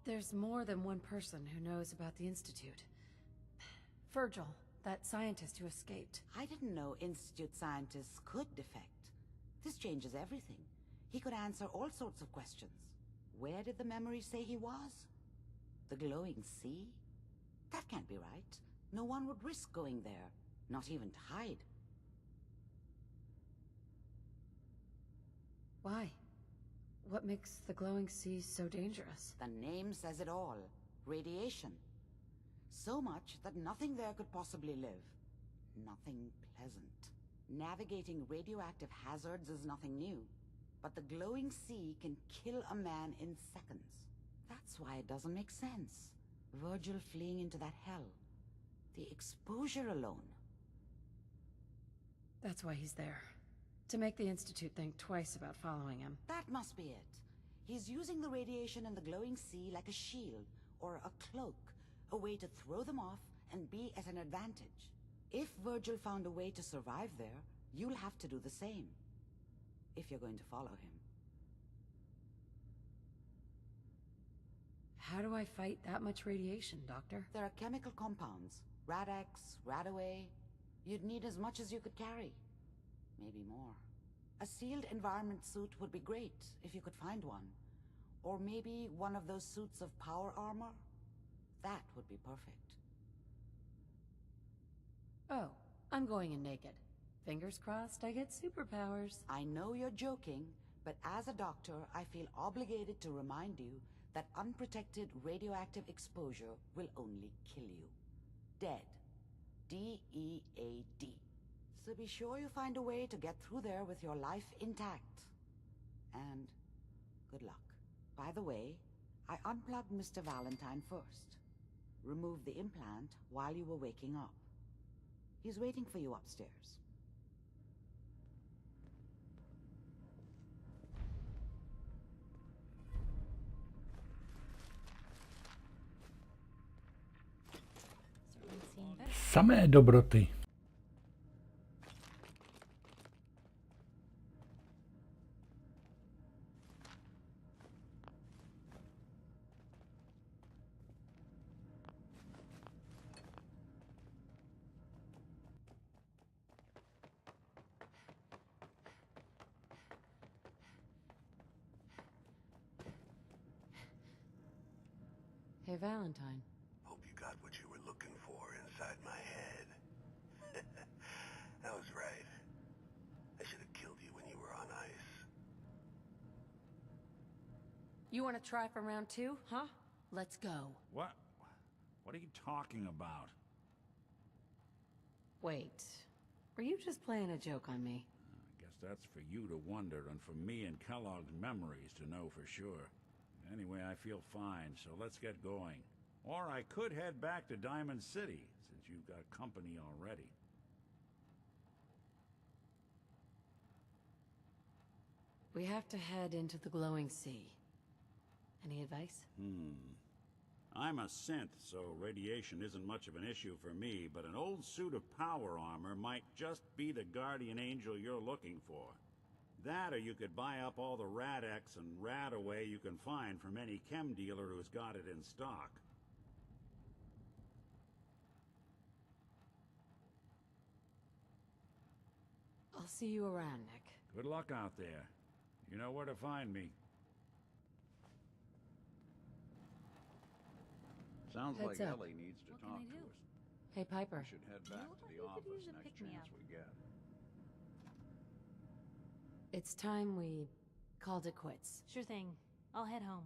There's more than one person who knows about the Institute. Virgil, that scientist who escaped. I didn't know Institute scientists could defect. This changes everything. He could answer all sorts of questions. Where did the memory say he was? The glowing sea? That can't be right. No one would risk going there, not even to hide. Why? What makes the glowing sea so dangerous? The name says it all. Radiation. So much that nothing there could possibly live. Nothing pleasant. Navigating radioactive hazards is nothing new. But the glowing sea can kill a man in seconds. That's why it doesn't make sense. Virgil fleeing into that hell. The exposure alone. That's why he's there. To make the Institute think twice about following him. That must be it. He's using the radiation in the glowing sea like a shield, or a cloak, a way to throw them off and be at an advantage. If Virgil found a way to survive there, you'll have to do the same. If you're going to follow him. How do I fight that much radiation, Doctor? There are chemical compounds. Rad-X, Radaway. You'd need as much as you could carry. Maybe more. A sealed environment suit would be great, if you could find one. Or maybe one of those suits of power armor? That would be perfect. Oh, I'm going in naked. Fingers crossed I get superpowers. I know you're joking, but as a doctor, I feel obligated to remind you that unprotected radioactive exposure will only kill you. Dead. D-E-A-D. So be sure you find a way to get through there with your life intact. And good luck. By the way, I unplugged Mr. Valentine first. Removed the implant while you were waking up. He's waiting for you upstairs. Samé dobroty. Hey, Valentine. Hope you got what you were looking for inside my head. I was right. I should have killed you when you were on ice. You want to try for round 2, huh? Let's go. What? What are you talking about? Wait. Were you just playing a joke on me? I guess that's for you to wonder and for me and Kellogg's memories to know for sure. Anyway, I feel fine, so let's get going. Or I could head back to Diamond City, since you've got company already. We have to head into the glowing sea. Any advice? I'm a synth, so radiation isn't much of an issue for me, but an old suit of power armor might just be the guardian angel you're looking for. That, or you could buy up all the Rad-X and Radaway you can find from any chem dealer who's got it in stock. I'll I'll see you around, Nick. Good luck out there. You know where to find me. Sounds Heads like up. Ellie needs to talk to us. Hey, Piper. We should head back to the office next chance we get. It's time we called it quits. Sure thing. I'll head home.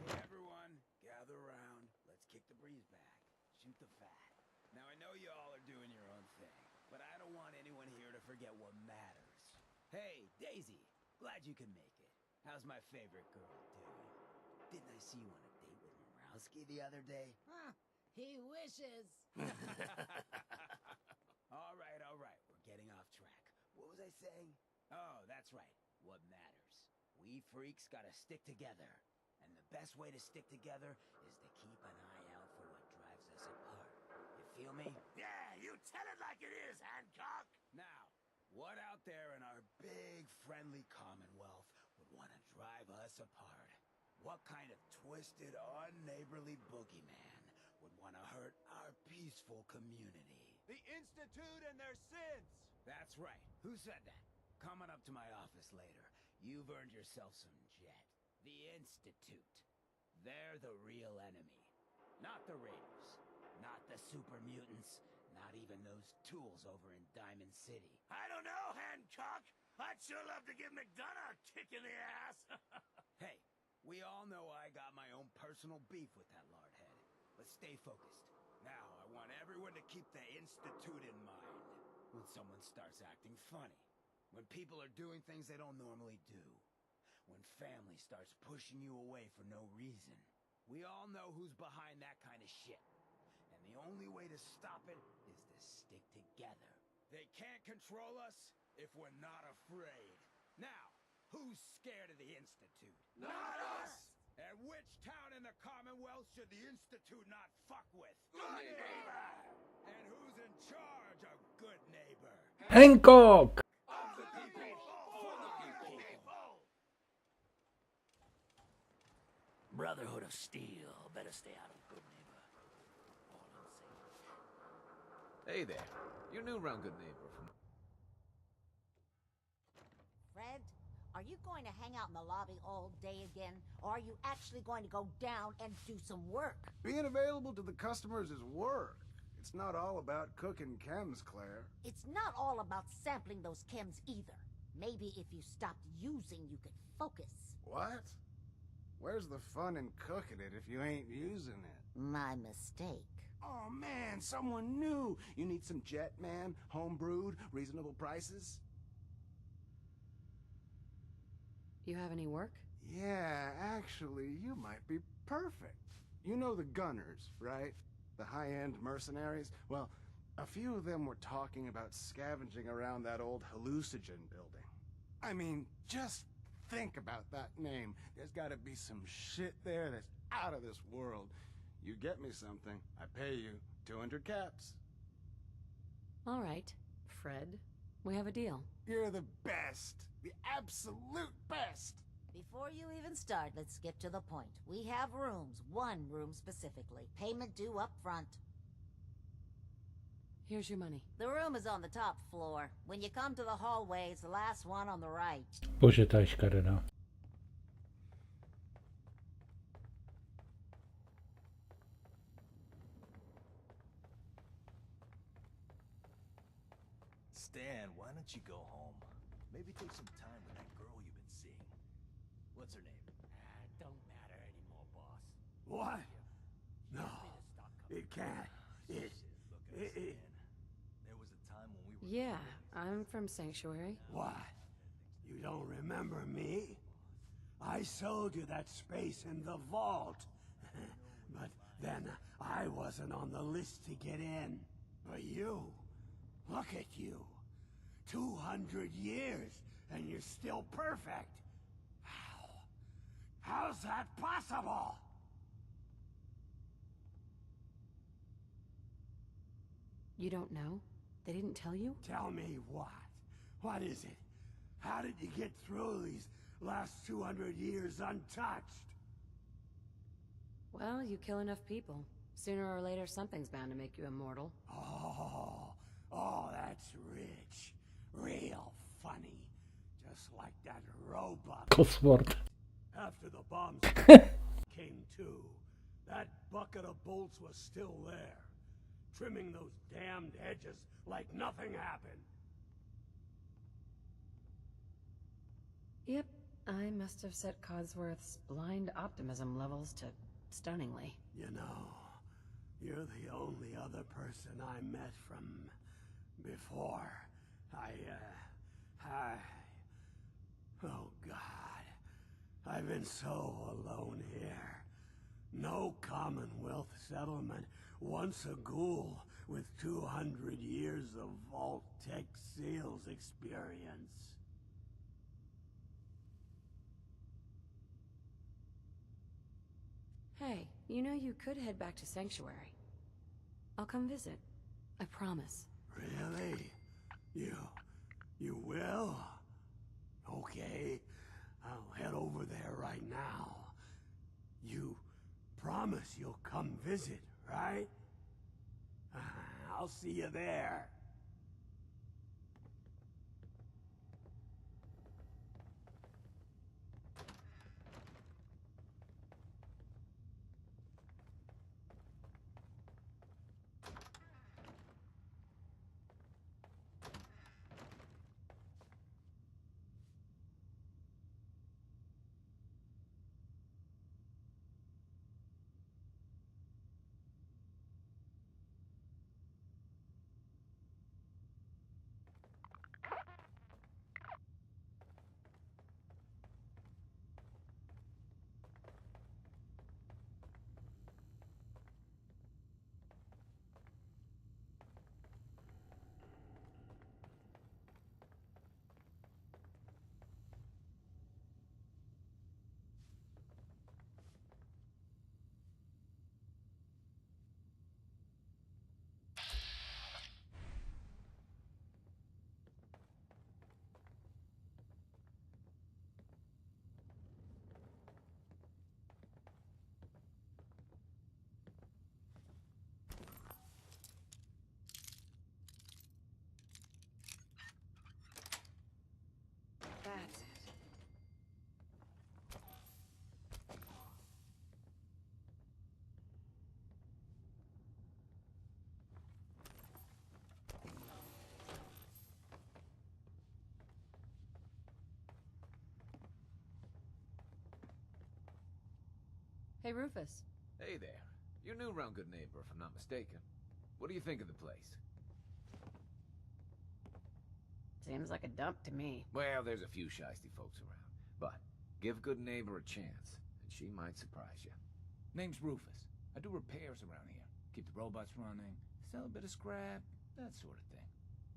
Hey everyone, gather around. Let's kick the breeze back. Shoot the fat. Now I know you all are doing your own thing, but I don't want anyone here to forget what matters. Hey, Daisy, glad you can make it. How's my favorite girl doing? Didn't I see you on a date with Morowski the other day? Huh, he wishes. All right, we're getting off track. What was I saying? Oh, that's right, what matters. We freaks gotta stick together. And the best way to stick together is to keep an eye out for what drives us apart. You feel me? Yeah, you tell it like it is, Hancock! Now, what out there in our big, friendly Commonwealth would want to drive us apart? What kind of twisted, unneighborly boogeyman would want to hurt our peaceful community? The Institute and their sins! That's right. Who said that? Coming up to my office later. You've earned yourself some jet. The Institute. They're the real enemy. Not the Raiders. Not the super mutants. Not even those tools over in Diamond City. I don't know, Hancock! I'd sure love to give McDonough a kick in the ass! Hey, we all know I got my own personal beef with that lardhead. But stay focused. Now, I want everyone to keep the Institute in mind. When someone starts acting funny. When people are doing things they don't normally do. When family starts pushing you away for no reason. We all know who's behind that kind of shit. And the only way to stop it is to stick together. They can't control us if we're not afraid. Now, who's scared of the Institute? Not us! And which town in the Commonwealth should the Institute not fuck with? Good neighbor! And who's in charge of good neighbor? Hancock! Of the people, for the people! Brotherhood of Steel. Better stay out of Good Neighbor. All I'm saying. Hey there. You're new around Good Neighbor from... Fred, are you going to hang out in the lobby all day again? Or are you actually going to go down and do some work? Being available to the customers is work. It's not all about cooking chems, Claire. It's not all about sampling those chems either. Maybe if you stopped using, you could focus. What? Where's the fun in cooking it if you ain't using it? My mistake. Oh man, someone new. You need some jet, man? Homebrewed, reasonable prices? You have any work? Yeah, actually, you might be perfect. You know the Gunners, right? The high-end mercenaries? Well, a few of them were talking about scavenging around that old hallucinogen building. I mean, just think about that name. There's gotta be some shit there that's out of this world. You get me something, I pay you 200 caps. All right, Fred. We have a deal. You're the best. The absolute best. Before you even start, let's skip to the point. We have rooms, one room specifically. Payment due up front. Here's your money. The room is on the top floor. When you come to the hallway, it's the last one on the right. Bože, ta je škaredá. Stan, why don't you go home? Maybe take some time with that girl you've been seeing. What's her name? Don't matter anymore, boss. What? No, it can't. Look at us, Stan. There was a time when we were... Yeah, I'm from Sanctuary. What? You don't remember me? I sold you that space in the vault. But then I wasn't on the list to get in. But you, look at you. 200 years and you're still perfect. How's that possible? You don't know? They didn't tell you? Tell me what? What is it? How did you get through these last 200 years untouched? Well, you kill enough people. Sooner or later, something's bound to make you immortal. Oh, that's rich. Real funny. Just like that robot. Kosword. After the bombs came to, that bucket of bolts was still there, trimming those damned edges like nothing happened. Yep, I must have set Codsworth's blind optimism levels to stunningly. You know, you're the only other person I met from before. Oh God, I've been so alone here. No Commonwealth settlement, once a ghoul with 200 years of Vault-Tec seals experience. Hey, you know you could head back to Sanctuary. I'll come visit. I promise. Really? You will? Okay, I'll head over there right now. You promise you'll come visit, right? I'll see you there. That's it. Hey, Rufus. Hey there. You're new around Good Neighbor, if I'm not mistaken. What do you think of the place? Seems like a dump to me. Well, there's a few shiesty folks around. But give Good Neighbor a chance, and she might surprise you. Name's Rufus. I do repairs around here. Keep the robots running, sell a bit of scrap, that sort of thing.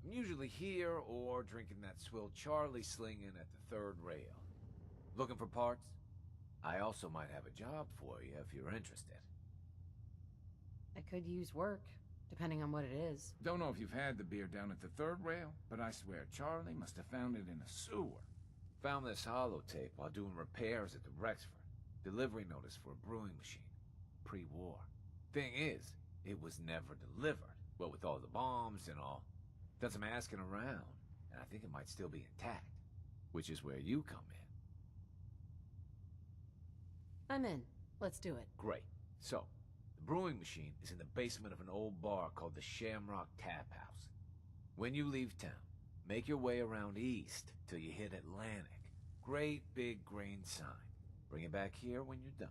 I'm usually here or drinking that swill Charlie slinging at the third rail. Looking for parts? I also might have a job for you if you're interested. I could use work, depending on what it is. Don't know if you've had the beer down at the third rail, but I swear Charlie must have found it in a sewer. Found this holotape while doing repairs at the Rexford. Delivery notice for a brewing machine. Pre-war. Thing is, it was never delivered. What with all the bombs and all. Done some asking around, and I think it might still be intact. Which is where you come in. I'm in. Let's do it. Great. So, the brewing machine is in the basement of an old bar called the Shamrock Tap House. When you leave town, make your way around east till you hit Atlantic. Great big green sign. Bring it back here when you're done.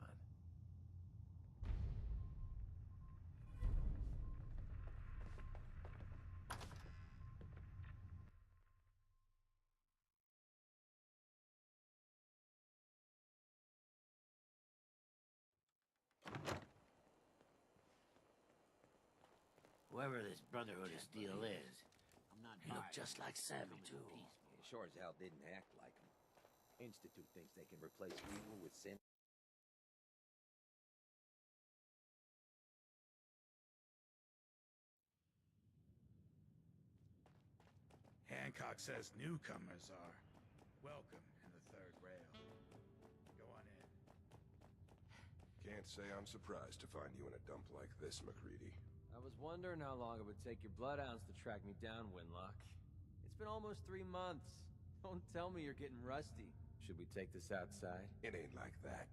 Whoever this Brotherhood of Steel is, he looked just like Savage, too. Sure as hell didn't act like him. Institute thinks they can replace evil with sin. Hancock says newcomers are welcome in the third rail. Go on in. Can't say I'm surprised to find you in a dump like this, McCready. I was wondering how long it would take your bloodhounds to track me down, Winlock. It's been almost 3 months. Don't tell me you're getting rusty. Should we take this outside? It ain't like that.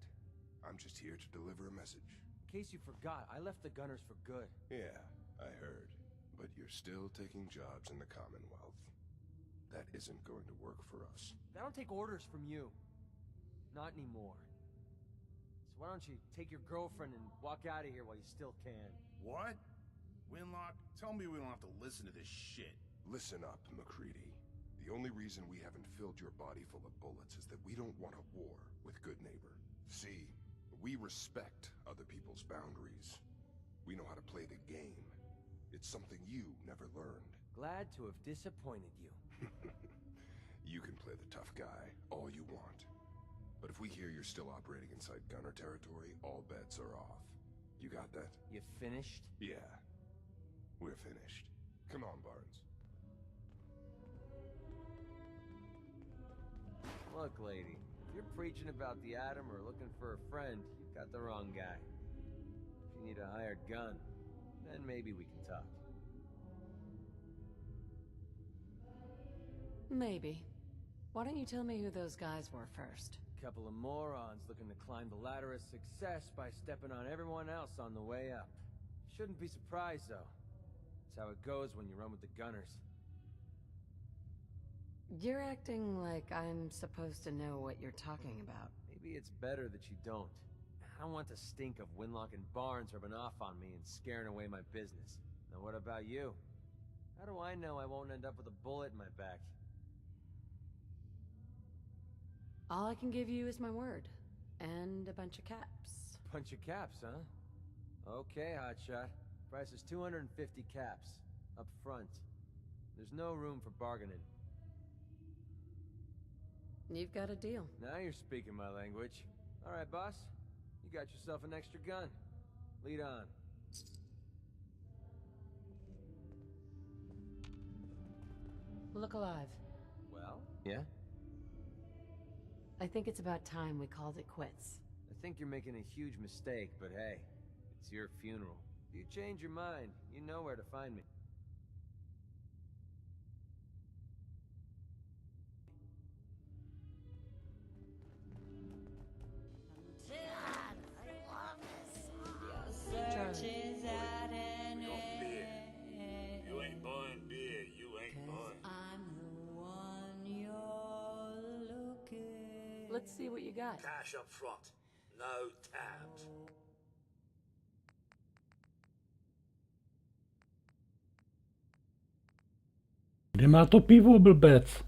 I'm just here to deliver a message. In case you forgot, I left the Gunners for good. Yeah, I heard. But you're still taking jobs in the Commonwealth. That isn't going to work for us. I don't take orders from you. Not anymore. So why don't you take your girlfriend and walk out of here while you still can? What? Winlock, tell me we don't have to listen to this shit. Listen up, McCready. The only reason we haven't filled your body full of bullets is that we don't want a war with Good Neighbor. See, we respect other people's boundaries. We know how to play the game. It's something you never learned. Glad to have disappointed you. You can play the tough guy all you want. But if we hear you're still operating inside Gunner territory, all bets are off. You got that? You finished? Yeah. We're finished. Come on, Barnes. Look, lady, if you're preaching about the atom or looking for a friend, you've got the wrong guy. If you need a hired gun, then maybe we can talk. Maybe. Why don't you tell me who those guys were first? Couple of morons looking to climb the ladder of success by stepping on everyone else on the way up. Shouldn't be surprised, though. That's how it goes when you run with the Gunners. You're acting like I'm supposed to know what you're talking about. Maybe it's better that you don't. I don't want the stink of Winlock and Barnes rubbing off on me and scaring away my business. Now what about you? How do I know I won't end up with a bullet in my back? All I can give you is my word. And a bunch of caps. Bunch of caps, huh? Okay, hotshot. Price is 250 caps. Up front. There's no room for bargaining. You've got a deal. Now you're speaking my language. Alright, boss. You got yourself an extra gun. Lead on. Look alive. Well? Yeah? I think it's about time we called it quits. I think you're making a huge mistake, but hey, it's your funeral. If you change your mind, you know where to find me. Charlie. You ain't buying beer, you ain't buying. I'm the one you're looking. Let's see what you got. Cash up front, no tabs. Kde má to pivo, blbec?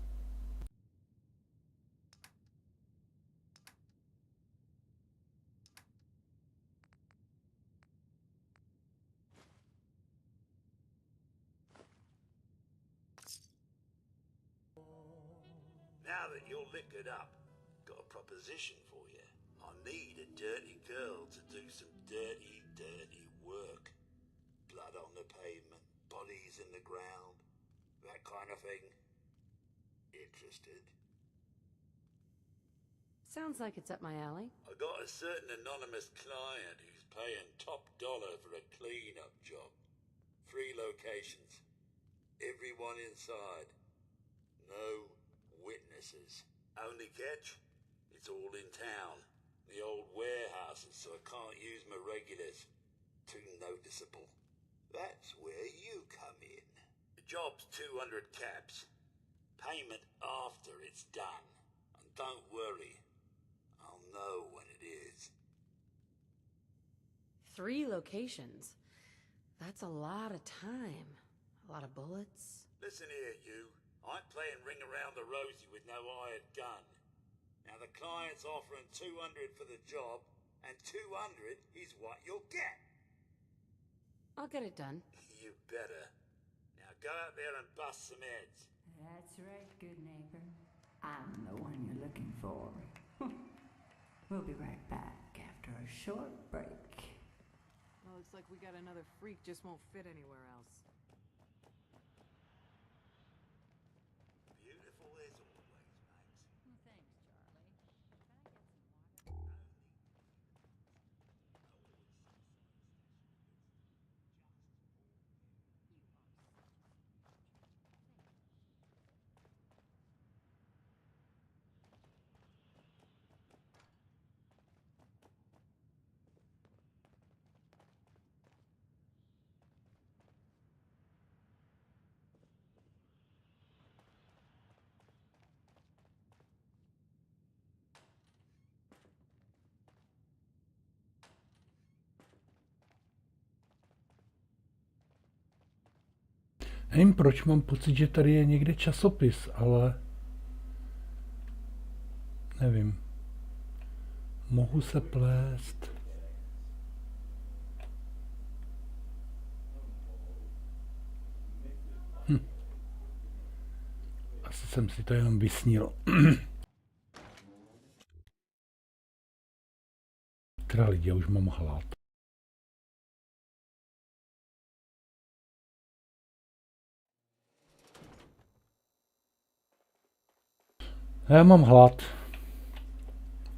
Now that you're liquored up, got a proposition for you. I need a dirty girl to do some dirty, dirty work. Blood on the pavement, bodies in the ground, that kind of thing. Interested? Sounds like it's up my alley. I got a certain anonymous client who's paying top dollar for a clean-up job. 3 locations. Everyone inside. No witnesses. Only catch? It's all in town. The old warehouses, so I can't use my regulars. Too noticeable. That's where you come in. The job's 200 caps. Payment after it's done. And don't worry, I'll know when it is. 3 locations. That's a lot of time. A lot of bullets. Listen here, you. I'm playing ring around the rosy with no hired gun. Now the client's offering 200 for the job, and 200 is what you'll get. I'll get it done. You better. Now go out there and bust some heads. That's right, good neighbor. I'm the one you're looking for. We'll be right back after a short break. Well, looks like we got another freak, just won't fit anywhere else. Nevím proč, mám pocit, že tady je někde časopis, ale nevím. Mohu se plést. Asi jsem si to jenom vysnil. Teda lidi, já už mám hlad. Já mám hlad.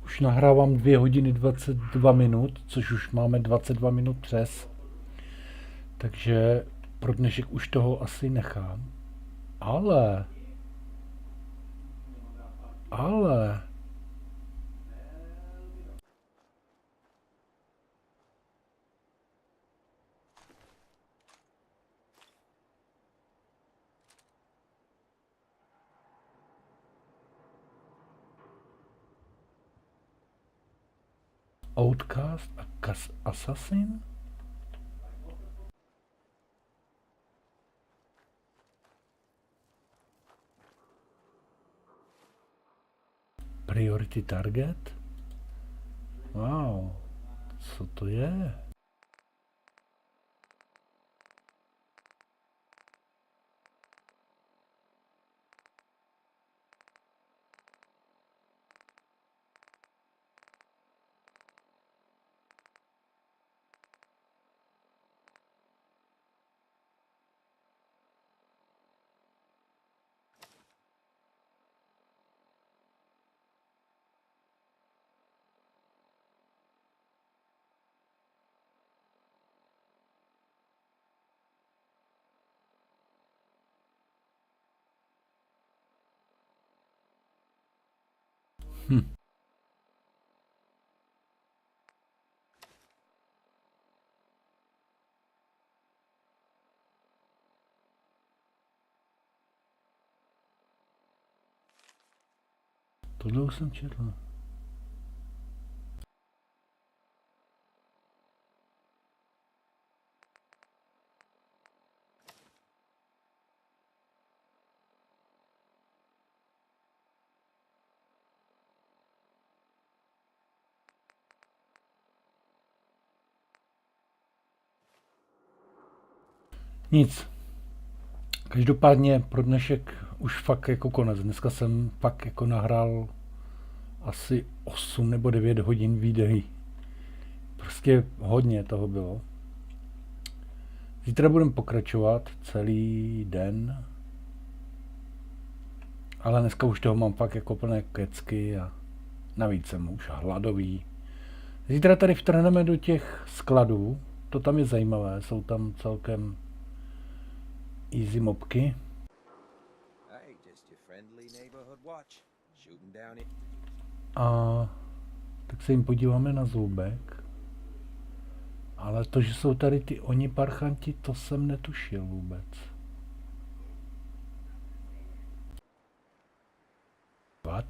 Už nahrávám 2 hodiny 22 minut, což už máme 22 minut přes. Takže pro dnešek už toho asi nechám. Ale... Outcast a Assassin? Priority target? Wow, co to je? Tohle už jsem četl. Nic. Každopádně pro dnešek už fakt jako konec. Dneska jsem fakt jako nahrál asi 8 nebo 9 hodin videí. Prostě hodně toho bylo. Zítra budeme pokračovat celý den. Ale dneska už toho mám fakt jako plné kecky a navíc jsem už hladový. Zítra tady vtrhneme do těch skladů. To tam je zajímavé. Jsou tam celkem easy mobky. A tak se jim podíváme na zoubek. Ale to, že jsou tady ty oni parchanti, to jsem netušil vůbec. What?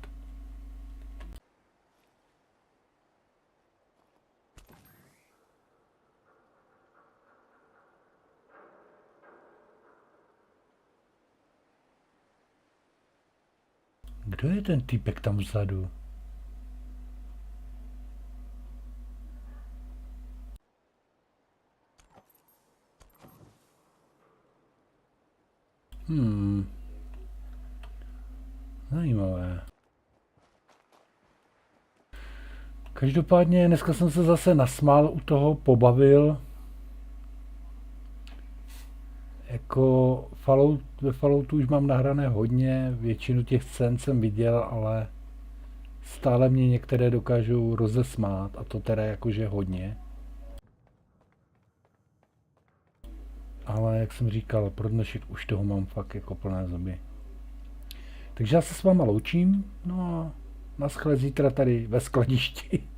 Kdo je ten týpek tam vzadu? Zajímavé. Každopádně dneska jsem se zase nasmál u toho, pobavil. Jako ve Falloutu už mám nahrané hodně, většinu těch scén jsem viděl, ale stále mě některé dokážou rozesmát, a to teda jakože hodně. Ale jak jsem říkal, pro dnešek už toho mám fakt jako plné zuby. Takže já se s váma loučím, no a naschle zítra tady ve skladišti.